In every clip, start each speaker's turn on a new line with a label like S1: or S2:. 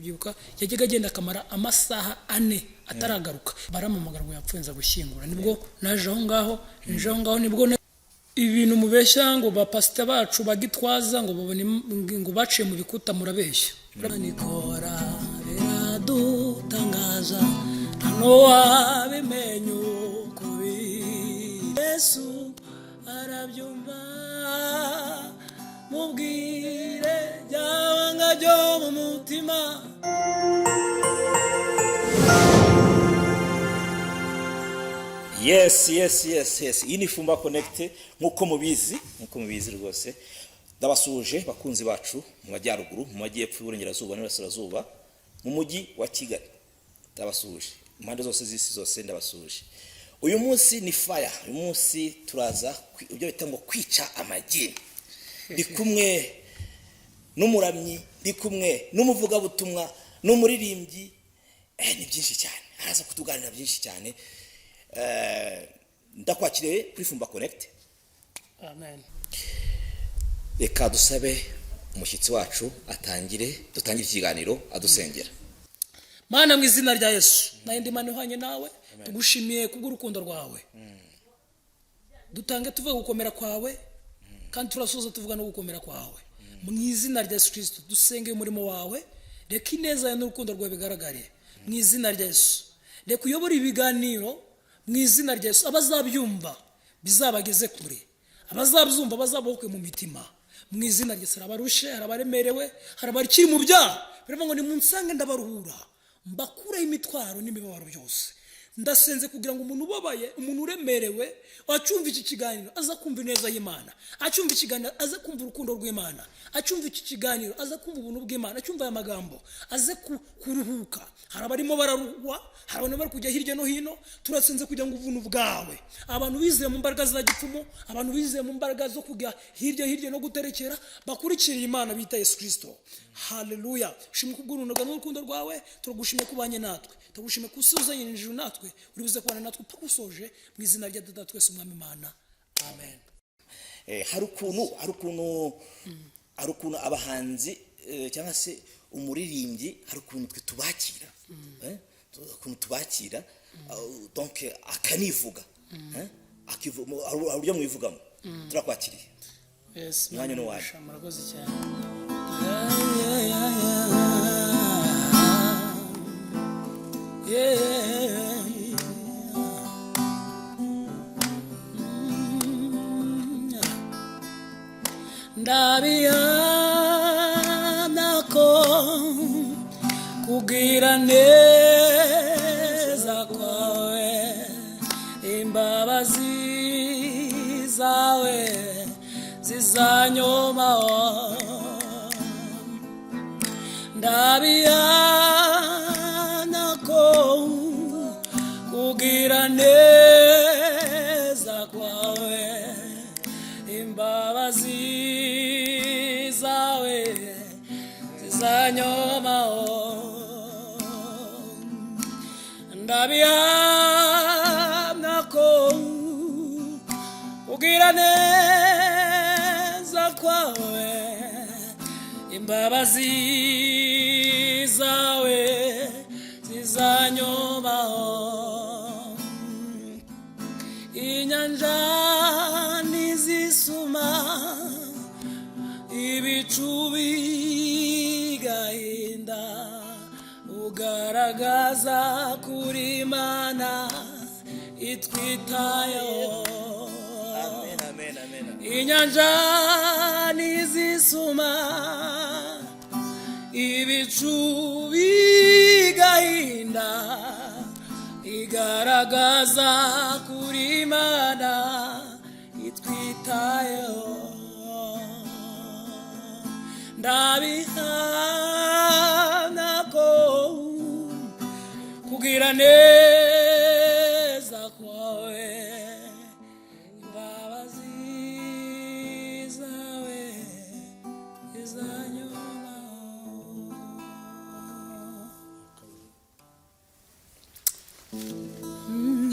S1: ndabyibuka yajyaga agenda akamara amasaha 4 ataragaruka baramamagara ngo yapfuye gushyingura nibwo naje aho ngaho nibwo ibintu mubeshya ngo bapasita bacu bagitwaza ngo babone ngo baciye mu bikuta murabeshya nikora biradutangaza Noa bimenyu kubi Yesu arabyumva mubwire jyanga ryo mu mutima
S2: Yes. Iyi ni Fumba Connect nkuko mubizi rwose. Ndabasuje bakunzi bacu mu majyaruguru, mu majyepfo y'uburengerazuba n'Iburasirazuba, mu mujyi wa Kigali. Ndabasuje. Impande zose z'isi zose ndabasuje. Uyu munsi ni fire. Uyu munsi turaza ibyo bita ngo kwica amagini. Ndi kumwe n'umuramyi, ndi kumwe n'umuvuga butumwa, n'umuririmbyi. Ni byinshi cyane. Araza kutuganira byinshi cyane. Ndakwakiriye kuri Fumba Connect.
S1: Amen.
S2: Reka dusabe umushyitsi wacu dutangire ikiganiro adusengera.
S1: Mana mu izina rya Yesu nayindi mane hanye nawe tugushimiye kubw'urukundo rwawe. Dutange tuvuga gukomera kwawe kandi turasoza tuvuga no gukomera kwawe. Mu izina rya Yesu Kristo dusenge umurimo wawe reka ineza n'urukundo rwawe bigaragare. Mu izina rya Yesu reka uyobora ibiganiro mu izina rya Yesu abazabyumva bizabageze kure. Abazabyumva bazabohwe mu mitima. Mu izina rya Yesu abarushe arabaremerewe harabarikiri mu byaha. Birimo ngo ni munsange ndabaruhura. Mbakure imitwaro n'imibabaro byose. Ndasenze kugira ngo umuntu ubabaye, umuntu uremerewe, acumva iki kiganiro aza kumva neza y'Imana. Acumva ikiganiro aza kumva urukundo rw'Imana. Acumva iki kiganiro aza kumva ubuntu bw'Imana. Acumva aya magambo aze kuruhuka. Harabarimo bararuhwa, harabone bari kujya hirya no hino. Turasenze kugira ngo ubuntu bwawe. Abantu bizeye mu mbaraga za gipfumo, abantu bizeye mu mbaraga zo kujya hirya no guterekera, bakurikira Imana bita Yesu Kristo. Haleluya. Shimwe kubw'urukundo n'urukundo rwawe, turagushimye kubanye natwe. Tugushime kusuzanye n'ijuru natwe uribuze kubana natwe pagusoje mu izina rya Data twese umwami Imana. Amen.
S2: Hari ukuntu abahanzi cyangwa se umuririmbyi hari ukuntu twe tubakira. Ukuntu tubakira donc akanivuga. Akivuga uburyo mwivugamo. Turakwakiriye.
S1: Yes.
S2: Mwanya no waje.
S1: Murakoze cyane. Ndabihamya ko kugira neza kwawe imbabazi zawe zizanyomaho. Ndabihamya ko kugira neza kwawe imbabazi zawe zizanyomaho. Ndabihamya ko kugira neza kwawe imbabazi zawe zizanyomaho. Inyanja nizisuma ibicu bigahinda ugaragaza kuri Imana itwitayeho.
S2: Amen.
S1: Inyanja nizisuma ibicu bigahinda igaragaza kuri Imana itwitayeho. Ndabihamya ko kugira neza kwawe imbabazi zawe zizanyomaho.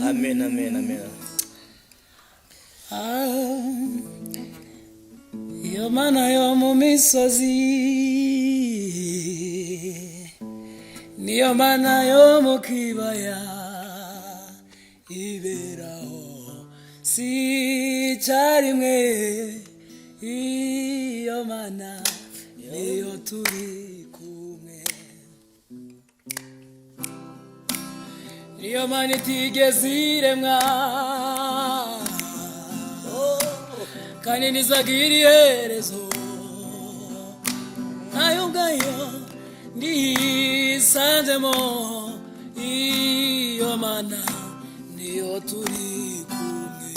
S2: Amen.
S1: Iyo Mana yo mu misozi niyo mana yo mu kibaya iberaho si icyarimwe, iyo mana niyo turi kumwe, niyo mana itigeze iremwa kandi ntizagira iherezo, nayo ubwayo ndisanzemo, iyo mana niyo turi kumwe,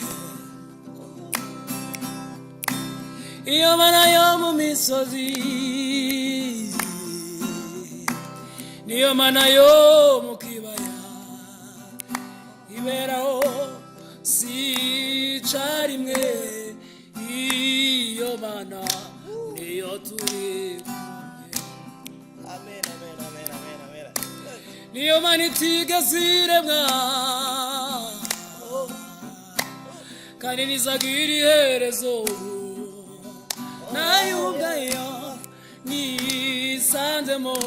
S1: iyo mana yo mu misozi, niyo mana yo mu kibaya iberaho si icyarimwe, iyo mana niyo turi kumwe,
S2: amen amen amen amen amen.
S1: niyo mana itigeze iremwa kandi ntizagira iherezo, nayo ubwayo nisanzemo,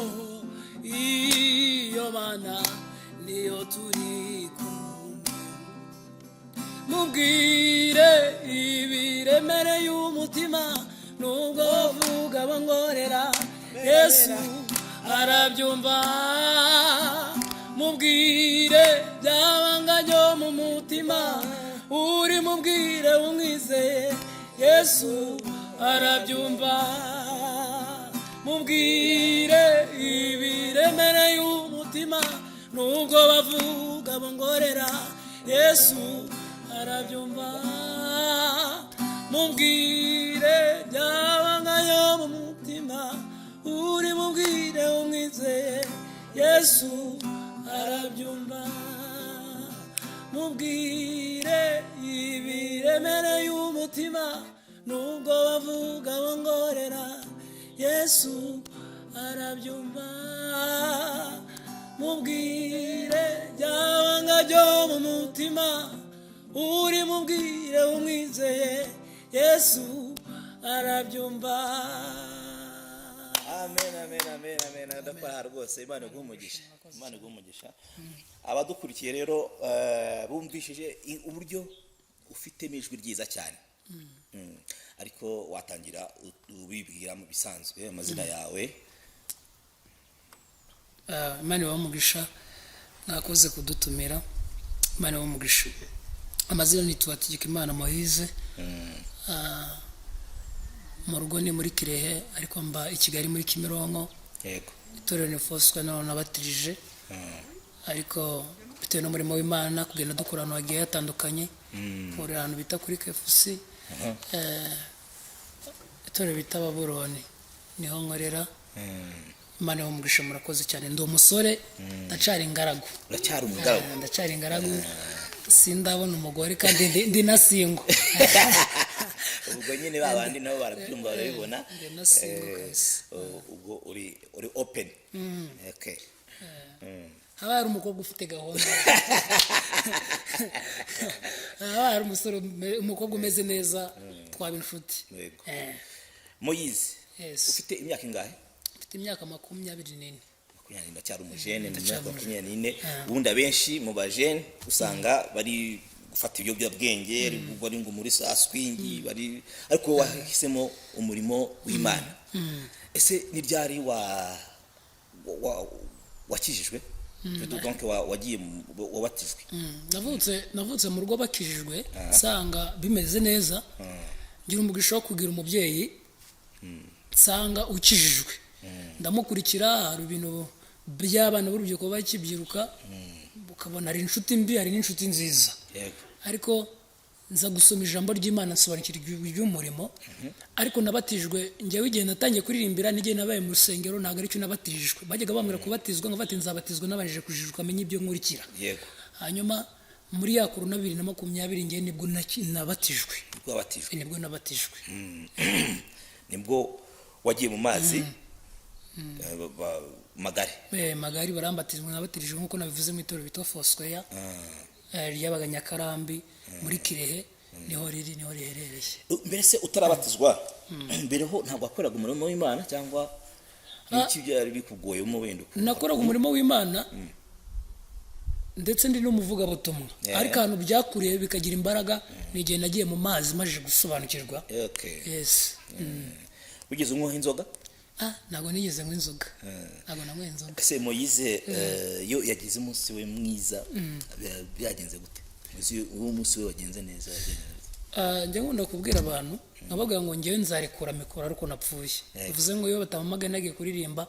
S1: iyo mana niyo turi kumwe, mubwire ibiremereye umutima, nubwo bavuga bangorera Yesu arabyumva, mubwire byabanga byo mu mutima, uri mubwire umwizeye Yesu arabyumva, mubwire ibiremereye umutima, nubwo bavuga bangorera Yesu arabyumva, mubwire byabanga yo mu mutima, uri mubwire umwizeye Yesu arabyumva, mubwire ibiremereye umutima, nubwo bavuga bangorera Yesu arabyumva, mubwire byabanga byo mu mutima, uri mubwire umwizeye Yesu arabyumva.
S2: Amen amen amen amen. Ndakora rwose, Imana iguhe umugisha, Imana iguhe umugisha. Abadukurikiye rero bumvishije uburyo ufitemo ijwi ryiza cyane, ariko watangira ubibwira mu bisanzwe amazina yawe.
S1: Imana ibamugisha, mwakoze kudutumira, Imana ibamugisha. Amazina ni Tuhategekimana Moise, mu rugo ni muri Kirehe, ariko mba i Kigali muri Kimironko.
S2: Yego.
S1: Itorero ni Foswe none nabatirije, ariko bitewe n'umurimo w'Imana kugenda dukora ahantu hagiye hatandukanye, muri ahantu bita kuri KFC, itorero bita Babuloni niho nkorera. Imana ibamugisha, murakoze cyane. Ndi umusore, ndacari ingaragu.
S2: Uracyari umugaragu?
S1: Ndacari ingaragu, sindabona umugore kandi ndi na singo.
S2: Ubwo nyine babandi nabo barabyumva barabibona, ubwo uri open. Okay.
S1: Haba hari umukobwa ufite gahunda, haba hari umusore umukobwa umeze neza, twaba inshuti.
S2: Moise,
S1: Yes.
S2: ufite imyaka ingahe?
S1: Mfite imyaka 24.
S2: Ndacyari umujene mu myaka 24. Ubundi abenshi mu bajene usanga bari gufata ibiyobyabwenge, bari ngo muri swingi, bari ariko wahisemo umurimo w'Imana. Ese ni ryari wakijijwe? Donc wagiye wabatijwe?
S1: Navutse mu rugo bakijijwe, sanga bimeze neza, ngira umugisha wo kugira umubyeyi, sanga ukijijwe. Ndamukurikira, hari ibintu by'abana b'urubyiruko bakibyiruka, ukabona hari inshuti mbi, hari n'inshuti nziza. Ariko nza gusoma ijambo ry'Imana, nsobanukirwa iby'umurimo, ariko nabatijwe njyewe igihe natangiye kuririmbira, n'igihe nabaye mu rusengero ntabwo ari cyo nabatijwe. Bajyaga bambwira kubatizwa, nkafata nzabatizwa nabanjije kujijuka amenye ibyo nkurikira. Hanyuma muri ya Korona 2020 ngiye nibwo nabatijwe. Nibwo nabatijwe.
S2: Nibwo wagiye mu mazi magari.
S1: Magari barambatizwa, nabatirijwe nkuko nabivuze mu itorero bita Foswe ryabaga Nyakarambi muri Kirehe, niho riherereye.
S2: Mbere se utarabatizwa, mbere ho ntabwo wakoraga umurimo w'Imana cyangwa? iki byari bikugoyemo wenda
S1: nakoraga umurimo w'Imana ndetse ndi n'umuvugabutumwa ariko ahantu byakuriye bikagira imbaraga n'igihe nagiye mu mazi maje gusobanukirwa. Yes.
S2: Ugeze unywa inzoga?
S1: Ntabwo nigeze nywa inzoga. Ntabwo nanywa inzoga.
S2: Ese Moyize yo yagize umunsi we mwiza byagenze gute? Uwo munsi we wagenze neza
S1: njye nkunda kubwira abantu nkabaga ngo ngewe nzarekura mikoro ariko napfuye. Bivuze ngo iyo batamamaga nagiye kuririmba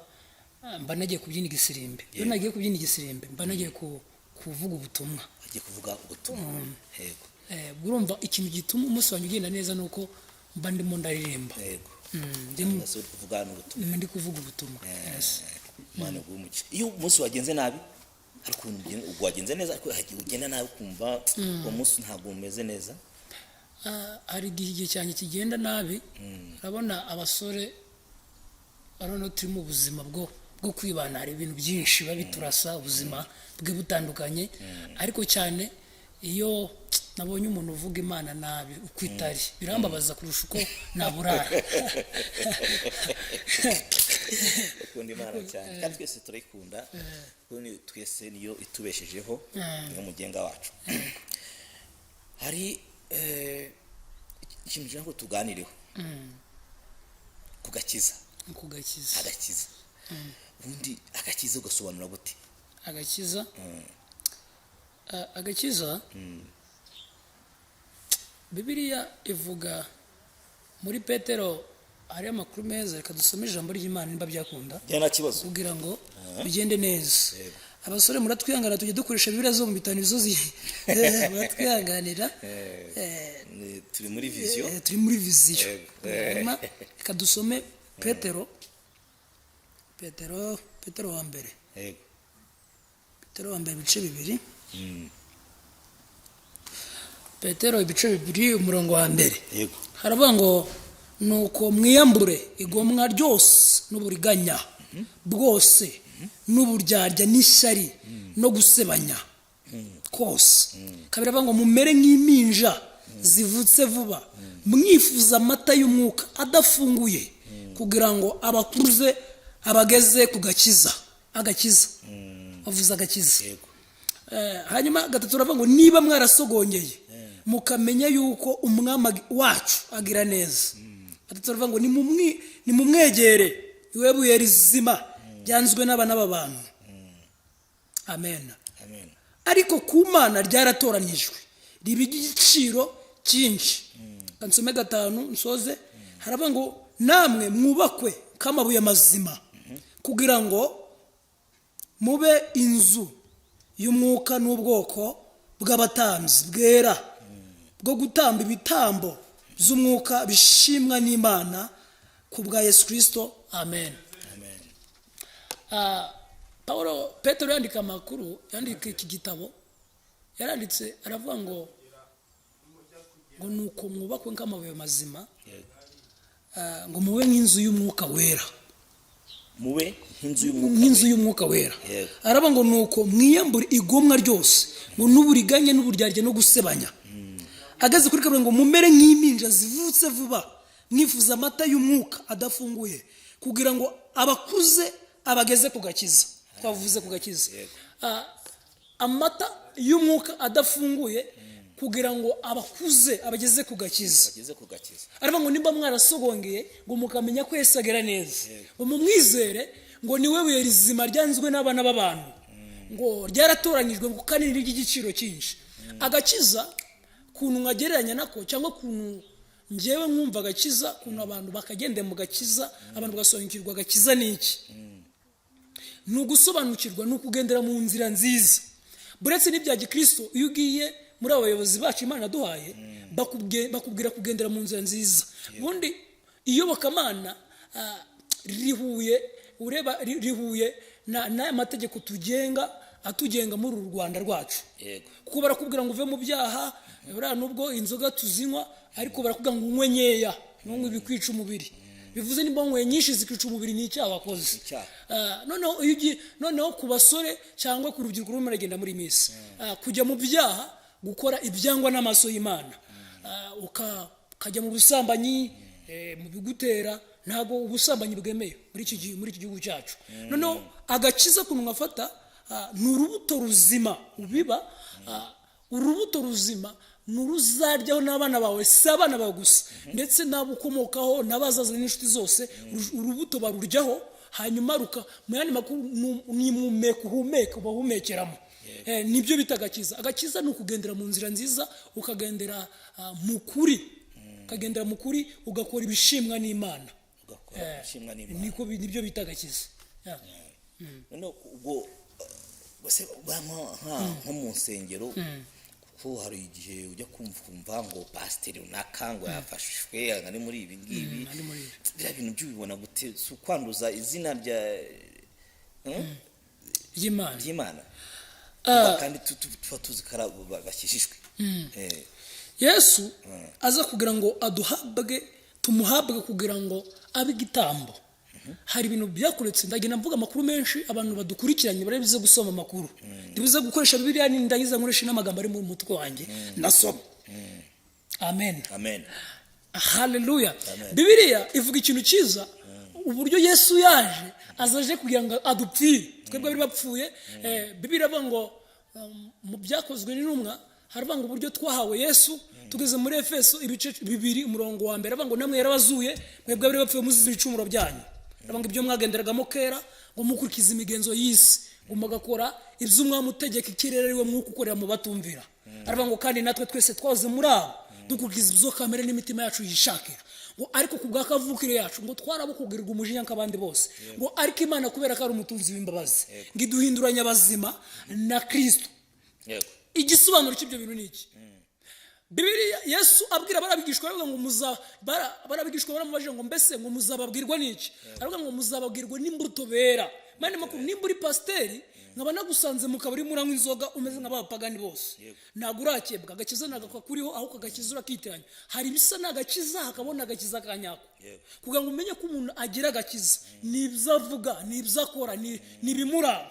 S1: mba nagiye kubyina igisimbe. Iyo nagiye kubyina igisimbe mba nagiye kuvuga ubutumwa.
S2: Agiye kuvuga ubutumwa. Yego.
S1: Urumva ikintu gituma umunsi wanjye ugenda neza nuko mba ndimo ndaririmba.
S2: Yego. Ndimo kuvuga n'ubutumwa.
S1: Ndi kuvuga ubutumwa. Yes.
S2: Mana bw'umucyo. Iyo umunsi wagenze nabi ariko wagenze neza ariko hagiye ugenda nabi kumva uwo munsi ntabwo umeze neza.
S1: Hari igihe cyane kigenda nabi. Urabona abasore arano turi mu buzima bwo kwibana, hari ibintu byinshi babiturasa ubuzima bwe butandukanye ariko cyane iyo nabonye umuntu uvuga Imana nabi uko itari birambabaza kurusha uko naburara.
S2: Ukunda Imana cyane kandi twese turayikunda kuko twese niyo itubeshejeho niyo mugenga wacu. Hari ikintu cyangwa tuganireho kugakiza. Agakiza ubundi agakiza ugasobanura gute? Agakiza Bibiliya ivuga muri Petero hari amakuru meza, reka dusome ijambo ry'Imana nimba byakunda kugira ngo bigende neza. Abasore muratwihangana tujye dukoresha Bibiliya zo mu bitanizo muratwihanganira. Turi muri vision.
S1: Reka dusome Petero wa mbere. Petero wa mbere ibice bibiri. Petero ibice bibiri umurongo wa mbere. Haravuga ngo nuko mwiyambure igomwa ryose n'uburiganya bwose n'uburyarya n'ishyari no gusebanya kose. Kabiri avuga ngo mumere nk'impinja zivutse vuba mwifuza amata y'umwuka adafunguye kugira ngo abakuze abageze ku gakiza. Bavuze agakiza. Hanyuma gatatu aravuga ngo niba mwarasogongeye mukamenya yuko umwami wacu agira neza. Gatatu aravuga ngo nimumwegere iwe buye rizima ryanzwe n'abana b'abantu. Amen. Ariko ku Mana ryaratoranijwe riba igiciro cyinshi. Kansome gatanu nsoze haravuga ngo namwe mwubakwe k'amabuye mazima kugira ngo mube inzu y'umwuka n'ubwoko bw'abatambyi bwera bwo gutamba ibitambo by'umwuka bishimwa n'Imana ku bwa Yesu Kristo. Amen. Petero yandika amakuru, yandika iki gitabo, yaranditse aravuga ngo nuko mwubakwe nk'amabuye mazima ngo mube nk'inzu y'umwuka wera.
S2: Mube
S1: nk'inzu y'umwuka wera. Aravuga ngo nuko mwiyambure igomwa ryose ngo n'uburiganye n'uburyarya no gusebanya. Ageze kuri kabiri ngo mumere nk'impinja zivutse vuba mwifuza amata y'umwuka adafunguye kugira ngo abakuze abageze ku gakiza. Twavuze ku gakiza. Amata y'umwuka adafunguye kugira ngo abakuze abageze ku gakiza. Aravuga ngo nimba mwarasogongeye ngo mukamenya ko Yesu agera neza ngo mumwizere ngo niwe buye rizima ryanzwe n'abana b'abantu ngo ryaratoranyijwe ngo kanini ry'igiciro cyinshi. Agakiza kuntu ngagereranya nako cyangwa kuntu ngewe nkumva agakiza kuntu abantu bakagende mu gakiza abantu basobanukirwa agakiza niki nugusobanukirwa nukugendera mu nzira nziza. Buretse n'ibya gikristo iyo ugiye muri abayobozi bacu Imana duhaye bakubwira kugendera mu nzira nziza. Ubundi iyo bakamana rihuye na mategeko tugenga atugenga muri uru Rwanda rwacu. Kuko barakubwira ngo uve mu byaha buriya nubwo inzoga tuzinywa ariko barakubwira ngo unywe nkeya n'unywe ibikwica umubiri. Bivuze nimba unywe nyinshi zikica umubiri ni icyaha wakoze. Noneho ku basore cyangwa ku rubyiruko rumwe rugenda muri misi kujya mu byaha gukora ibyangwa n'amaso y'Imana ukajya mu busambanyi mu bigutera ntabwo ubusambanyi bwemewe muri iki gihugu cyacu. Noneho agakiza kuntu ngafata ni urubuto ruzima ubiba, urubuto ruzima nuruzaryaho n'abana bawe, si abana bawe gusa, ndetse n'abukomokaho n'abazaza n'inshuti zose, urubuto baruryaho, hanyuma mu yandi makuru ni impumeko uhumeka ubahumekeramo. Nibyo bita agakiza. Agakiza ni ukugendera mu nzira nziza, ukagendera mu kuri, ugakora ibishimwa n'Imana. Nibyo bita agakiza.
S2: Ubwo nko mu nsengero ko hari igihe ujya kumva ngo pasiteri runaka ngo yafashwe ari muri ibi ngibi, biriya bintu by'ubibona gute? Si ukwanduza izina ry'Imana kandi tuba tuzi ko bakijijwe.
S1: Yesu aza kugira ngo tumuhabwe kugira ngo abe igitambo. Hari ibintu byakuretse, ndagenda mvuga amakuru menshi, abantu badukurikiranye barabize gusoma amakuru, ndibuze gukoresha Bibiliya, ndagiza nkoresha n'amagambo ari mu mutwe wanjye nasoma. Amen. Haleluya. Bibiliya ivuga ikintu cyiza, uburyo Yesu yaje azaje kugira ngo adupfire twebwe bari bapfuye. Bibiliya ivuga ngo mu byakozwe n'intumwa haravuga ngo uburyo twahawe Yesu, tugeze muri Efeso ibice 2 umurongo wa mbere, avuga ngo namwe yarabazuye mwebwe bari bapfuye muzize ibicumuro byanyu, avuga ibyo mwagenderagamo kera, ngo mukurikiza imigenzo y'isi, ngo mugakora ibyo mwamutegeka ikirere ariwe mwuka ukorera mu batumvira. Aravuga ngo kandi natwe twese twaze muri abo dukurikiza ibyo kamere n'imitima yacu yishakira, ngo ariko ku bwa kavukire yacu ngo twarabo kugirirwa umujinya nk'abandi bose, ngo ariko Imana kubera ko ari umutunzi w'imbabazi ngo iduhinduranye abazima na Kristo. Igisobanuro cy'ibyo bintu ni iki? Bibiliya Yesu abwira barabigishwa ngo barabigishwa baramubajije ngo mbese ngo muzababwirwa n'iki? Aravuga ngo muzababwirwa n'imbuto bera. Mane makuru nimba uri pasiteri nkaba nagusanze mu kabari muranywa inzoga umeze nk'abapagani bose, ntabwo urakebwa. Agakiza nagakwa kuriho, aho kagakiza urakitiranya. Hari ibisa n'agakiza hakabona agakiza kanyako, kugira ngo umenye ko umuntu agira agakiza nibyo avuga, nibyo akora, nibimuranga.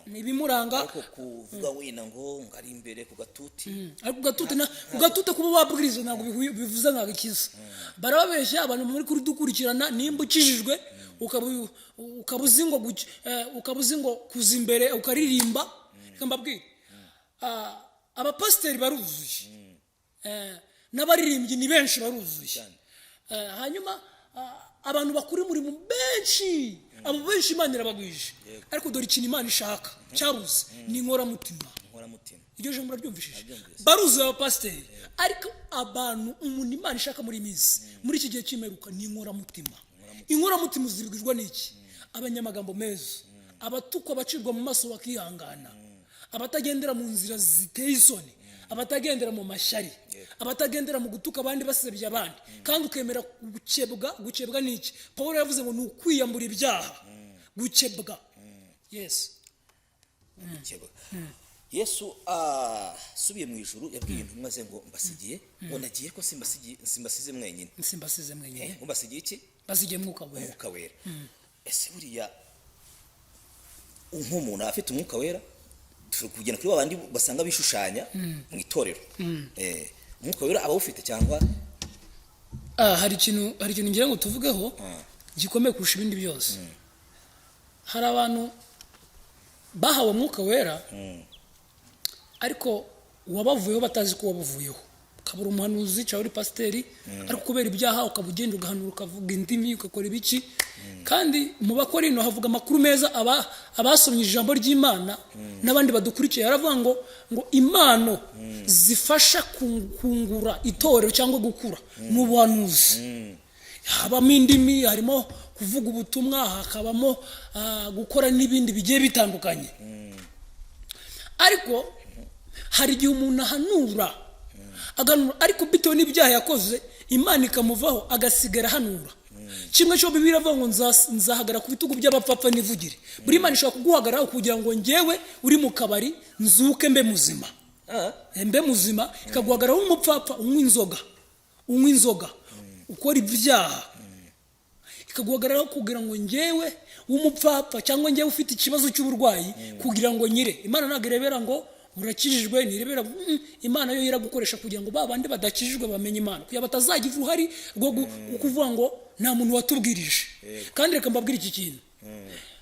S1: Ibimuranga
S2: ariko kuvuga wina ngo ngari imbere ku gatuti,
S1: ariko gatute kuba wabwiriza ntabwo bivuze nk'agakiza. Barababeshya abantu muri kuri dukurikirana, nimba ukijijwe ukabuzi ngo kuza imbere ukaririmba. Kambabwira abapasiteri baruzuye, n'abaririmbyi ni benshi baruzuye, hanyuma abantu bakuri muri mu benshi, abo benshi Imana irabagwije. Ariko dore ikintu Imana ishaka cyaruze ni inkoramutima. Iryo jambo murabyumvishije? Baruzuye abapasiteri, ariko abantu umuntu Imana ishaka muri minsi, muri iki gihe cy'imeruka ni inkoramutima. Inkoramutima uzibwirwa n'iki? Abanyamagambo meza, abatukwa bacirwa mu maso bakihangana, abatagendera mu nzira ziteye isoni, abatagendera mu mashyari, abatagendera mu gutuka abandi basebya abandi, kandi ukemera gukebwa n'iki? Pawulo yavuze ngo ni ukwiyambura ibyaha, gukebwa.
S2: Yesu subiye mu ijuru yabwiye intumwa ze ngo mbasigiye, ngo nagiye ko simbasize mwenyine. Ngo mbasigiye iki?
S1: Basigiye Mwuka
S2: Wera. Ese buriya nk'umuntu afite Umwuka Wera, kugenda kuri babandi basanga bishushanya mu itorero, Umwuka Wera aba ufite cyangwa
S1: hari ikintu ngira ngo tuvugeho gikomeye kurusha ibindi byose. Hari abantu bahawe Umwuka Wera ariko wabavuyeho batazi ko wabavuyeho. Ukabura umuhanuzi cyangwa uri pasiteri, ariko kubera ibyaha ukaba ugenda ugahanura, ukavuga indimi, ugakora ibiki. Kandi mu Bakorino havuga amakuru meza, abasomye ijambo ry'Imana n'abandi badukurikiye, yaravuga ngo impano zifasha kungura itorero cyangwa gukura mu buhanuzi. Habamo indimi, harimo kuvuga ubutumwa, hakabamo gukora n'ibindi bigiye bitandukanye. Ariko hari igihe umuntu ahanura ariko bitewe n'ibyaha yakoze Imana ikamuvaho agasigara ahanura. Kimwe cyo Bibiliya avuga ngo nzahagara ku bitugu by'abapfapfa nivugire. Buri Imana ishobora kuguhagarara kugira ngo njyewe uri mu kabari nzuke mbe muzima, ikaguhagarara nk'umupfapfa unywa inzoga ukora ibyaha, ikaguhagarara kugira ngo njyewe w'umupfapfa cyangwa njyewe ufite ikibazo cy'uburwayi kugira ngo nyire. Imana ntabwo irebera ngo urakijijwe nirebera Imana yo iragukoresha kugira ngo babandi badakijijwe bamenye Imana kuya batazagira uruhari rwo kuvuga ngo nta muntu watubwirije. Kandi reka mbabwire iki kintu,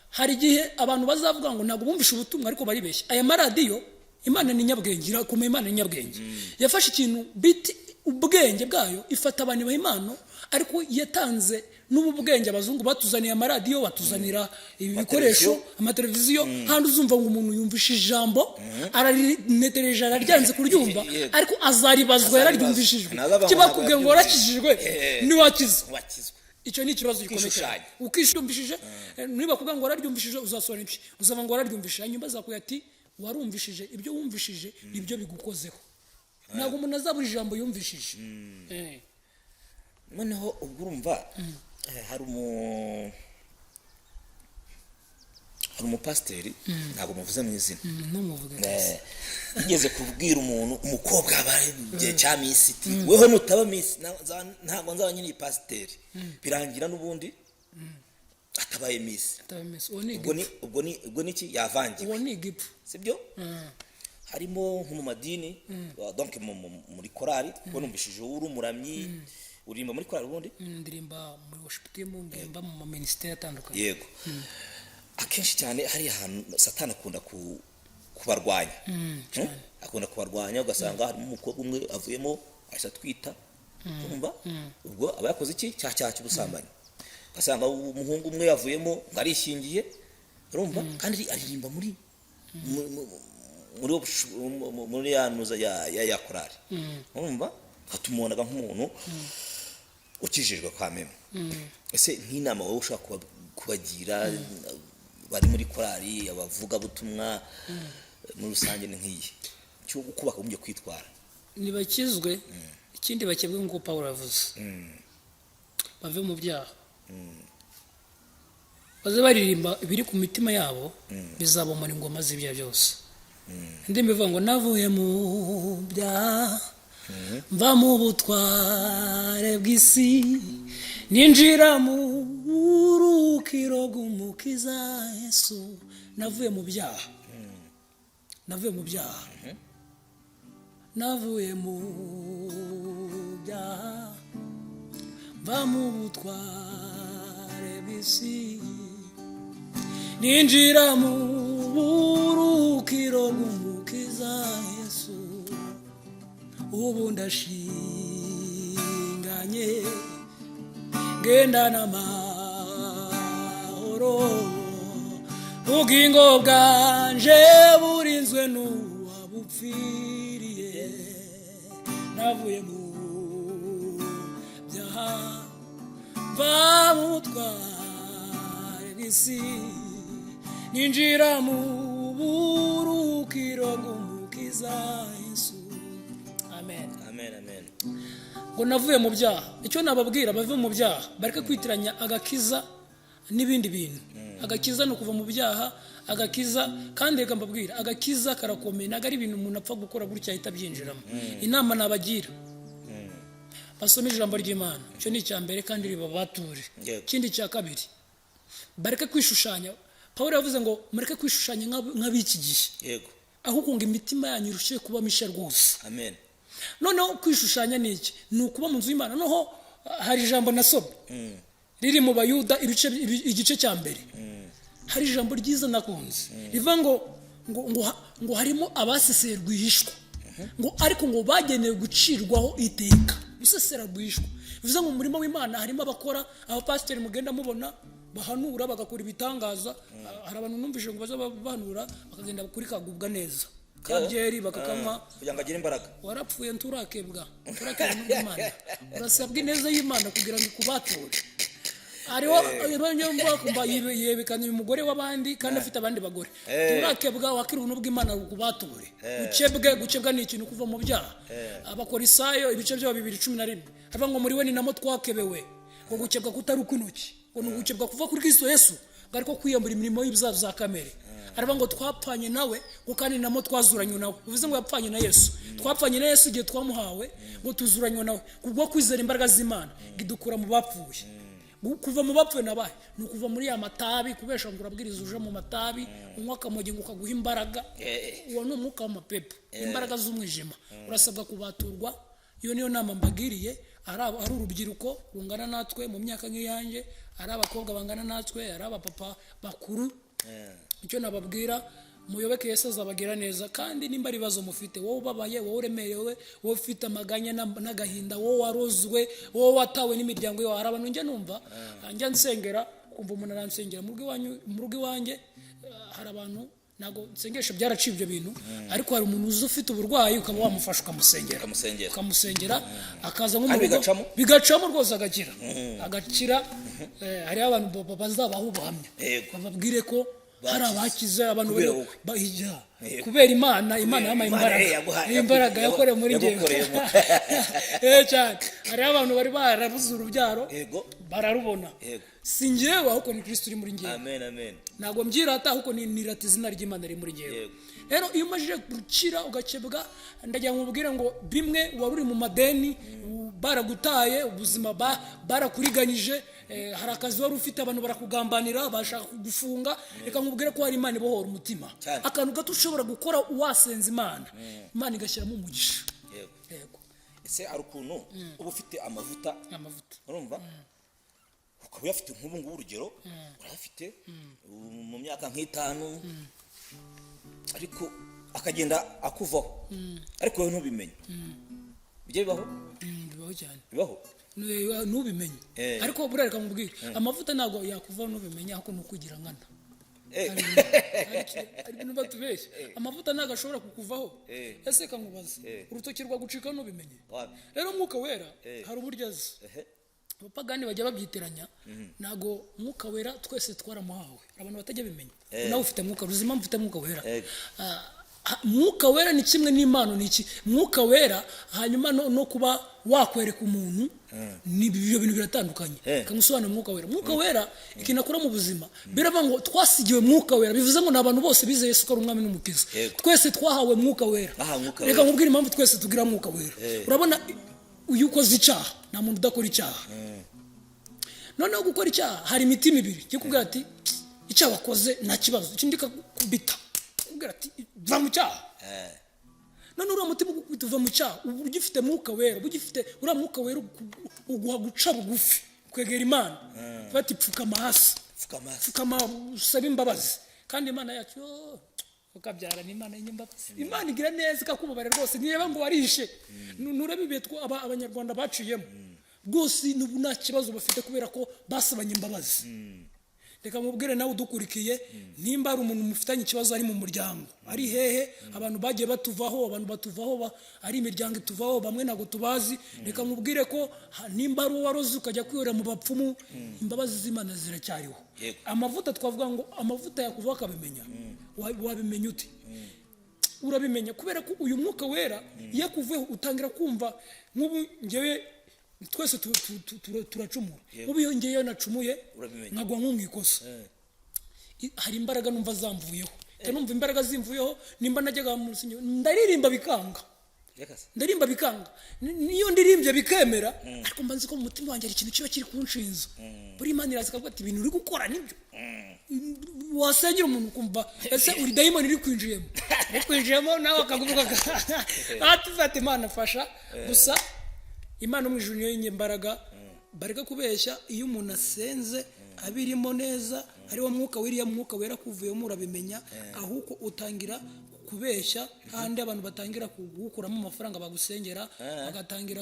S1: hari igihe abantu bazavuga ngo ntabwo bumvishe ubutumwa ariko baribeshya. Aya maradiyo Imana ni nyabwenge, irakomeye. Imana ni nyabwenge, yafashe ikintu biti ubwenge bwayo ifata abantu b'Imana, ariko yatanze n'ubu bwenge abazungu batuzaniye amaradiyo, batuzanira ibi bikoresho, amateleviziyo. Handi uzumva ngo umuntu yumvisha ijambo ararinetereje araryanze kuryumva, ariko azaribazwa yararyumvishijwe. Kibakubwiye ngo warakijijwe niwakizwa, icyo ni ikibazo gikomeye cyane. Ukishyumvishije niba kubwiye ngo wararyumvishije uzasora iki, uzava ngo wararyumvishije, hanyuma azakuye ati warumvishije, ibyo wumvishije nibyo bigukozeho. Ntabwo umuntu azabura ijambo yumvishije.
S2: Noneho ubwo urumva hari umupasiteri, ntabwo muvuze mu izina, yigeze kubwira umuntu, umukobwa abaye igihe cya Miss iti weho nutaba Miss ntabwo nzaba nyine pasiteri. Birangira n'ubundi atabaye Miss. Ubwo niki yavangiwe,
S1: uwo ni igipfu,
S2: sibyo? Harimo nko mu madini, donc muri korali, kuko numvishije uri umuramyi, urimba muri korali ubundi?
S1: Ndirimba muri worship team, ndirimba mu ministeri atandukanye.
S2: Yego. Akenshi cyane hari ahantu Satani akunda kubarwanya. Akunda kubarwanya, ugasanga harimo umukobwa umwe avuyemo ahise atwita, urumva? Ubwo aba yakoze iki? Cyaha cy'ubusambanyi. Ugasanga umuhungu umwe yavuyemo ngo arishingiye, urumva? Kandi aririmba muri yanuza ya korali, urumva? Hatumubonaga nk'umuntu ukijijwe kwa mema. Ese nk'inama wowe ushaka kubagira bari muri korali, abavuga butumwa muri rusange ni nk'iyi cyo kubaka umbye kwitwara?
S1: Nibakizwe, ikindi bakebwe ngo Paulo yavuze, bave mu byaha, baze baririmba ibiri ku mitima yabo, bizabomora ingoma z'ibya byose. Ndimo bivuga ngo navuye mu byaha, mva mu butware bw'isi, ninjira mu urukiro rw'umukiza Yesu. Navuye mu byaha, navuye mu byaha, navuye mu byaha, mva mu butware bw'isi, ninjira mu urukiro rw'umukiza Yesu. Ubu ndashinganye ngenda n'amahoro, ubugingo bwanje burinzwe n'uwabupfiriye. Navuye mu byaha, mva mu butware bw'isi, ninjira mu burukiro bw'umukiza Yesu. Amen. Ngo navuye mu byaha, icyo nababwira bave mu byaha, bareke kwitiranya agakiza n'ibindi bintu. Agakiza no kuva mu byaha, agakiza kandi reka mbabwira, agakiza karakomeye, ntago ari ibintu umuntu apfa gukora gutya ahita byinjiramo. Inama nabagira, basome ijambo ry'Imana, cyo ni icya mbere kandi ribabature. Ikindi cya kabiri, bareke kwishushanya. Paulo yavuze ngo mureke kwishushanya nk'abiki gihe,
S2: yego,
S1: ahubwo ngo imitima yanyu irushe kuba misha rwose.
S2: Amen.
S1: Noneho kwishushanya ni iki? Ni ukuba mu nzu y'Imana. Noneho hari ijambo nasomye riri mu Bayuda igice cya mbere, hari ijambo ryiza nakunze rivuga ngo harimo abasesera rwihishwa, ngo ariko ngo bagenewe gucirwaho iteka. Gusesera rwihishwa bivuze ngo mu murimo w'Imana harimo abakora, abapasiteri mugenda mubona bahanura bagakora ibitangaza. Hari abantu numvise ngo baza bahanura bakagenda kuri kagubwa neza kabyeri bakakanywa
S2: kugira ngo agire imbaraga.
S1: Warapfuye nturakebwa n'Imana, urasabwa ineza y'Imana kugira ngo ikubature. Ariho abanyambo kumba yebekana umugore w'abandi kandi afite abandi bagore. Turakebwa wakira ubuntu bw'Imana kubature. Gucebwa ni ikintu kuva mu byaha. Abakorisayo ibice bya 2:11 hava ngo muri we ni namo twakebewe, ngo gucebwa kutari ukunuki, ngo gucebwa kuva kuri Kristo Yesu, ariko kwiyambura imirimo y'ibyaha za kamere. Araba ngo twapfanye nawe, ngo kandi namo twazuranywe nawe. Bivuze ngo yapfanye na Yesu. Twapfanye na Yesu igihe twamuhawe, ngo tuzuranywe nawe kubwo kwizera imbaraga z'Imana gidukura mu bapfuye. kuva mu bapfuye nabaye ni ukuva muri ya matabi kubesha ngo urabwiriza uje mu matabi unywa akamogi ngo ukaguha imbaraga uwo ni umwuka w'amapepo imbaraga z'umwijima urasabwa kubaturwa iyo niyo nama mbagiriye ari urubyiruko rungana natwe mu myaka nk'iyanjye ari abakobwa bangana natwe ari abapapa bakuru icyo nababwira muyoboke Yesu azabagira neza kandi nimba ari ibibazo mufite wowe ubabaye wowe uremerewe wowe ufite amaganya n'agahinda wowe warozwe wowe watawe n'imiryango yawe hari abantu njya numva njya nsengera kumva umuntu aransengera mu rugo iwanjye hari abantu ntabwo nsengesha byaraciye ibyo bintu ariko hari umuntu uzi ufite uburwayi ukaba wamufasha ukamusengera akaza nko mu rugo bigacamo rwose agakira hariho abantu bazabaho ubuhamya bababwire ko hari abakize abantu kubera imana yampaye imbaraga yakorewe muri njyewe cyane hariho abantu bari barabuze urubyaro bararubona si njyewe ahubwo ni Kristo uri muri njyewe ntabwo mbyirata ahubwo nirata izina ry'Imana riri muri njyewe rero iyo umajije gukira ugakebwa ndagira ngo mubwire ngo bimwe wari uri mu madeni baragutaye ubuzima barakuriganyije hari akazi wari ufite abantu barakugambanira bashaka kugufunga reka nkubwire ko hari Imana ibohora umutima akantu gato ushobora gukora wasenze Imana igashyiramo umugisha yego
S2: ese ari ukuntu uba ufite amavuta urumva ukaba uyafite nk'ubu ngubu urugero urayafite mu myaka nk'itanu ariko akagenda akuvaho ariko wowe ntubimenye bijya bibaho
S1: cyane
S2: bibaho
S1: nubimenye ariko burareka mubwire amavuta ntabwo yakuvaho nubimenye ahubwo nukugira nkana ari ibintu batubeshya amavuta ntabwo ashobora kukuvaho ese kankubaza urutoki rwagucika nubimenye rero Mwuka Wera hari uburyo azi abapagani bajya babyitiranya ntabwo Mwuka Wera twese twaramuhawe abantu batajya bimenya nawe ufite mwuka ruzima mfite Mwuka Wera Mwuka Wera ni kimwe n'Imana ni iki Mwuka Wera hanyuma no kuba wakwereka umuntu ni ibyo bintu biratandukanye kamusobanura Mwuka Wera ikintu akora mu buzima birava ngo twasigiwe Mwuka Wera bivuze ngo n'abantu bose bizeye Yesu ko ari umwami n'umukiza twese twahawe Mwuka Wera reka nkubwire impamvu twese tugira Mwuka Wera urabona uyu ukoze icyaha nta muntu udakora icyaha noneho gukora icyaha hari imitima ibiri kikubwira ati icyaha wakoze nta kibazo ikindi kakubita kubwira ati va mu cyaha none uriya mutima ukubita uva mu cyaha uba ugifite Mwuka Wera uba ugifite uriya Mwuka Wera uguha guca bugufi kwegera Imana bati pfukama hasi pfukama usaba imbabazi kandi Imana yacu ukabyara ni Imana y'imbabazi Imana igira neza ikakubabarira rwose niba ngo warishe nurebe ibihe abanyarwanda baciyemo rwose n'ubu nta kibazo bafite kubera ko basabanye imbabazi reka mubwire nawe udukurikiye nimba ari umuntu mufitanye ikibazo ari mu muryango ari hehe abantu bagiye batuvaho abantu batuvaho ari imiryango ituvaho bamwe ntabwo tubazi reka mubwire ko nimba ari uwaroze ukajya kwihora mu bapfumu imbabazi z'Imana ziracyariho amavuta twavuga ngo amavuta yakuvaho akabimenya wabimenya ute urabimenya kubera ko uyu Mwuka Wera iyo akuveho utangira kumva nk'ubu ngewe twese turacumura ubu iyo ngewe nacumuye nkagwa nk'umwikosa hari imbaraga numva zamvuyeho numva imbaraga zimvuyeho nimba najyaga mu rusengero ndaririmba bikanga niyo ndirimbye bikemera ariko mba nzi ko mu mutima wanjye hari ikintu kiba kiri kunshinza buri Imana iraza ikavuga ati ibintu uri gukora nibyo wasengera umuntu ukumva ese uri dayimoni iri kwinjiyemo nawe akaguvuga ati Imana fasha gusa Imana mu ijuru niyo y'imbaraga bareka kubeshya iyo umuntu asenze abirimo neza ariwo Mwuka Wera kuvuyemo urabimenya ahubwo utangira kubeshya handi abantu batangira kugukuramo amafaranga bagusengera bagatangira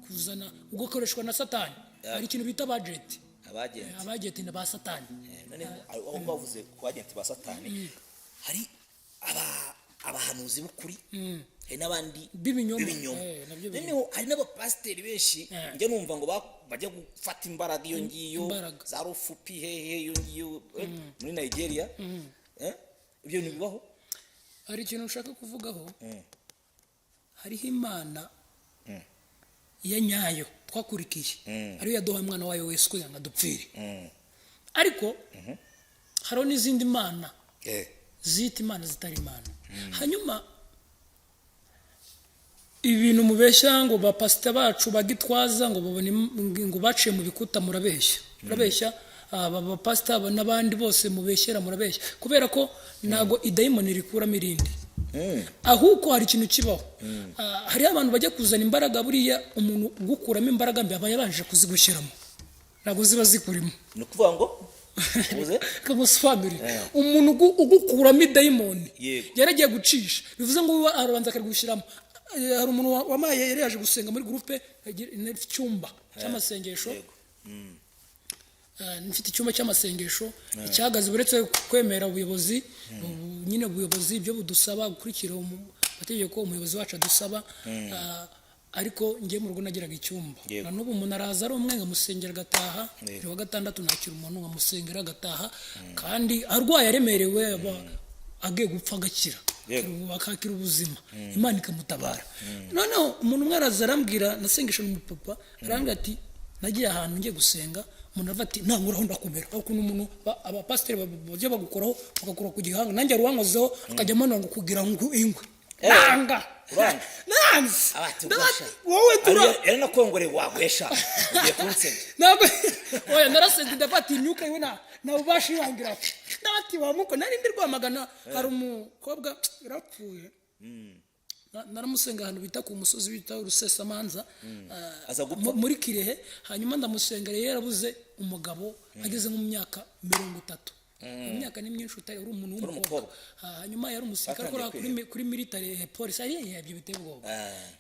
S1: kuzana ugakoreshwa na Satani hari ikintu bita abagenti na ba Satani
S2: aho bavuze ku bagenti ba Satani hari abahanuzi b'ukuri hari n'abandi b'ibinyoma noneho hari n'abapasiteri benshi njya numva ngo bajya gufata imbaraga iyo ngiyo za rufupi hehe iyo ngiyo muri Nigeria ibyo bintu bibaho
S1: hari ikintu ushaka kuvugaho hariho Imana ya nyayo twakurikiye ariyo yaduha umwana wayo wese kugira ngo adupfire ariko hariho n'izindi mana zita imana zitari imana hanyuma ibintu mubeshya ngo bapasita bacu bagitwaza ngo babone ngo baciye mu bikuta murabeshya abapasita n'abandi bose mubeshyera murabeshya kubera ko nago idayimoni rikuramo irindi ahubwo hari ikintu kibaho hari abantu bajya kuzana imbaraga buriya umuntu gukuramo imbaraga mbi aba yabanje kuzigushyiramo nago ziba zikurimo
S2: ni ukuvuga ngo ubuze
S1: kamusobanurire umuntu ugukuramo idayimoni yaragiye gucisha bivuze ngo arabanza akarigushyiramo hari umuntu wamaye yari yaje gusenga muri groupe icyumba cy'amasengesho nifite icyumba cy'amasengesho icyagaze buretse kwemera ubuyobozi nyine ubuyobozi ibyo budusaba gukurikira amategeko umuyobozi wacu adusaba ariko ngiye mu rugo nagiraga icyumba na n'ubu umuntu araza ari umwe ngamusengera agataha wa gatandatu nakira umuntu ngamusengera agataha kandi arwaye aremerewe agiye gupfa agakira bakakira ubuzima Imana ikamutabara noneho umuntu umwe araza arambwira nasengesha n'umupapa arambwira ati nagiye ahantu ngiye gusenga umuntu ava ati nanguraho ndakomera ukuntu umuntu abapasiteri bajya bagukoraho bagakora ku gihanga nanjye ruwankozeho akajya amanura ngo kugira ngo ingwe nanga nanzi wowe
S2: yari nakongore wagwesha ugiye kunsenya
S1: ntabwo oya narasenze ndafata imyuka yiwe na ubashi wangira ndabati wamuko nari ndirwamagana hari umukobwa yarapfuye naramusenga ahantu bita ku musozi bita Rusesamanza muri Kirehe hanyuma ndamusengera yarabuze umugabo ageze mu myaka 30 imyaka ni myinshi utari uri umuntu w'umukobwa hanyuma yari umusirikare akora kuri military police ari yabyo biteye ubwoba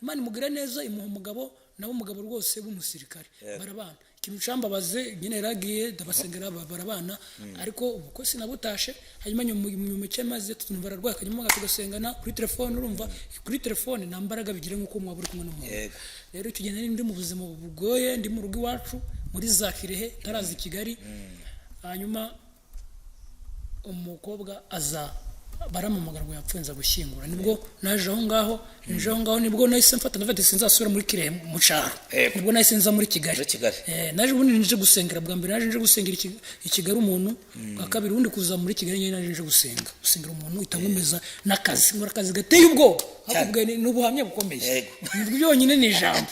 S1: Imana imugire neza imuha umugabo nawe umugabo rwose w'umusirikare barabana ikintu cambabaze nyine yaragiye ndabasengera barabana ariko uko sinabutashe hanyuma nyuma cyamaze tunumva ararwaye kanyuma tugasengana kuri telefone urumva kuri telefone nambaraga bigire nkuko mwaburi kumwe n'umuntu rero tugenda ndi mu buzima bugoye ndi mu rugo iwacu muri za Kirehe tarazi Kigali hanyuma umukobwa aza baramumagara ngo yapfuye gushyingura nibwo naje aho ngaho nibwo nahise mfata ndafite sinzasubira muri Kirehe mu cyaro nibwo nahise nza muri Kigali naje ubundi nje gusengera bwa mbere naje nje gusengera i Kigali umuntu bwa kabiri ubundi kuza muri Kigali naje nje gusengera umuntu itamumeza n'akazi nkora akazi gateye ubwoba hakubwe n'ubuhamya bukomeye nibwo byonyine ni ijambo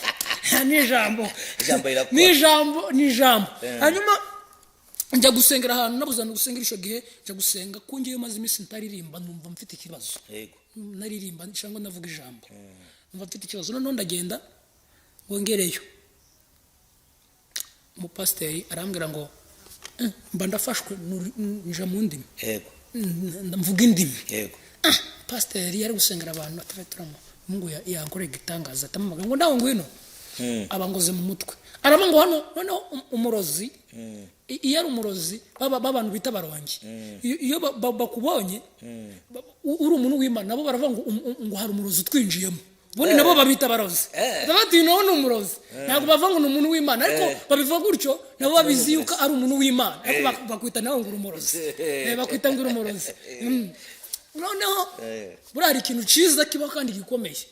S1: hanyuma njya gusengera ahantu nabuzana gusengera isho gihe njya gusenga ko ngiye maze iminsi ntaririmba numva mfite ikibazo naririmba cyangwa navuga ijambo numva mfite ikibazo none ndagenda wongereyo umupasiteri arambwira ngo mba ndafashwe nja mu ndimi ndamvuga indimi pasiteri yari gusengera abantu ataveturamo Mungu yankoreye igitangaza atamumaga ngo ndaho ngwino abangoze mu mutwe araba ngo hano noneho umurozi iyo ari umurozi babantu bita barongi iyo bakubonye uri umuntu w'Imana nabo baravuga ngo hari umurozi twinjiyemo bundi nabo babita barozi ndabati no ni umurozi ntabwo bavuga ngo ni umuntu w'Imana ariko babivuga gutyo nabo babizi yuko ari umuntu w'Imana ariko bakwita nawe ngo uri umurozi bakwita ngo uri umurozi noneho buri hari ikintu cyiza kiba kandi gikomeye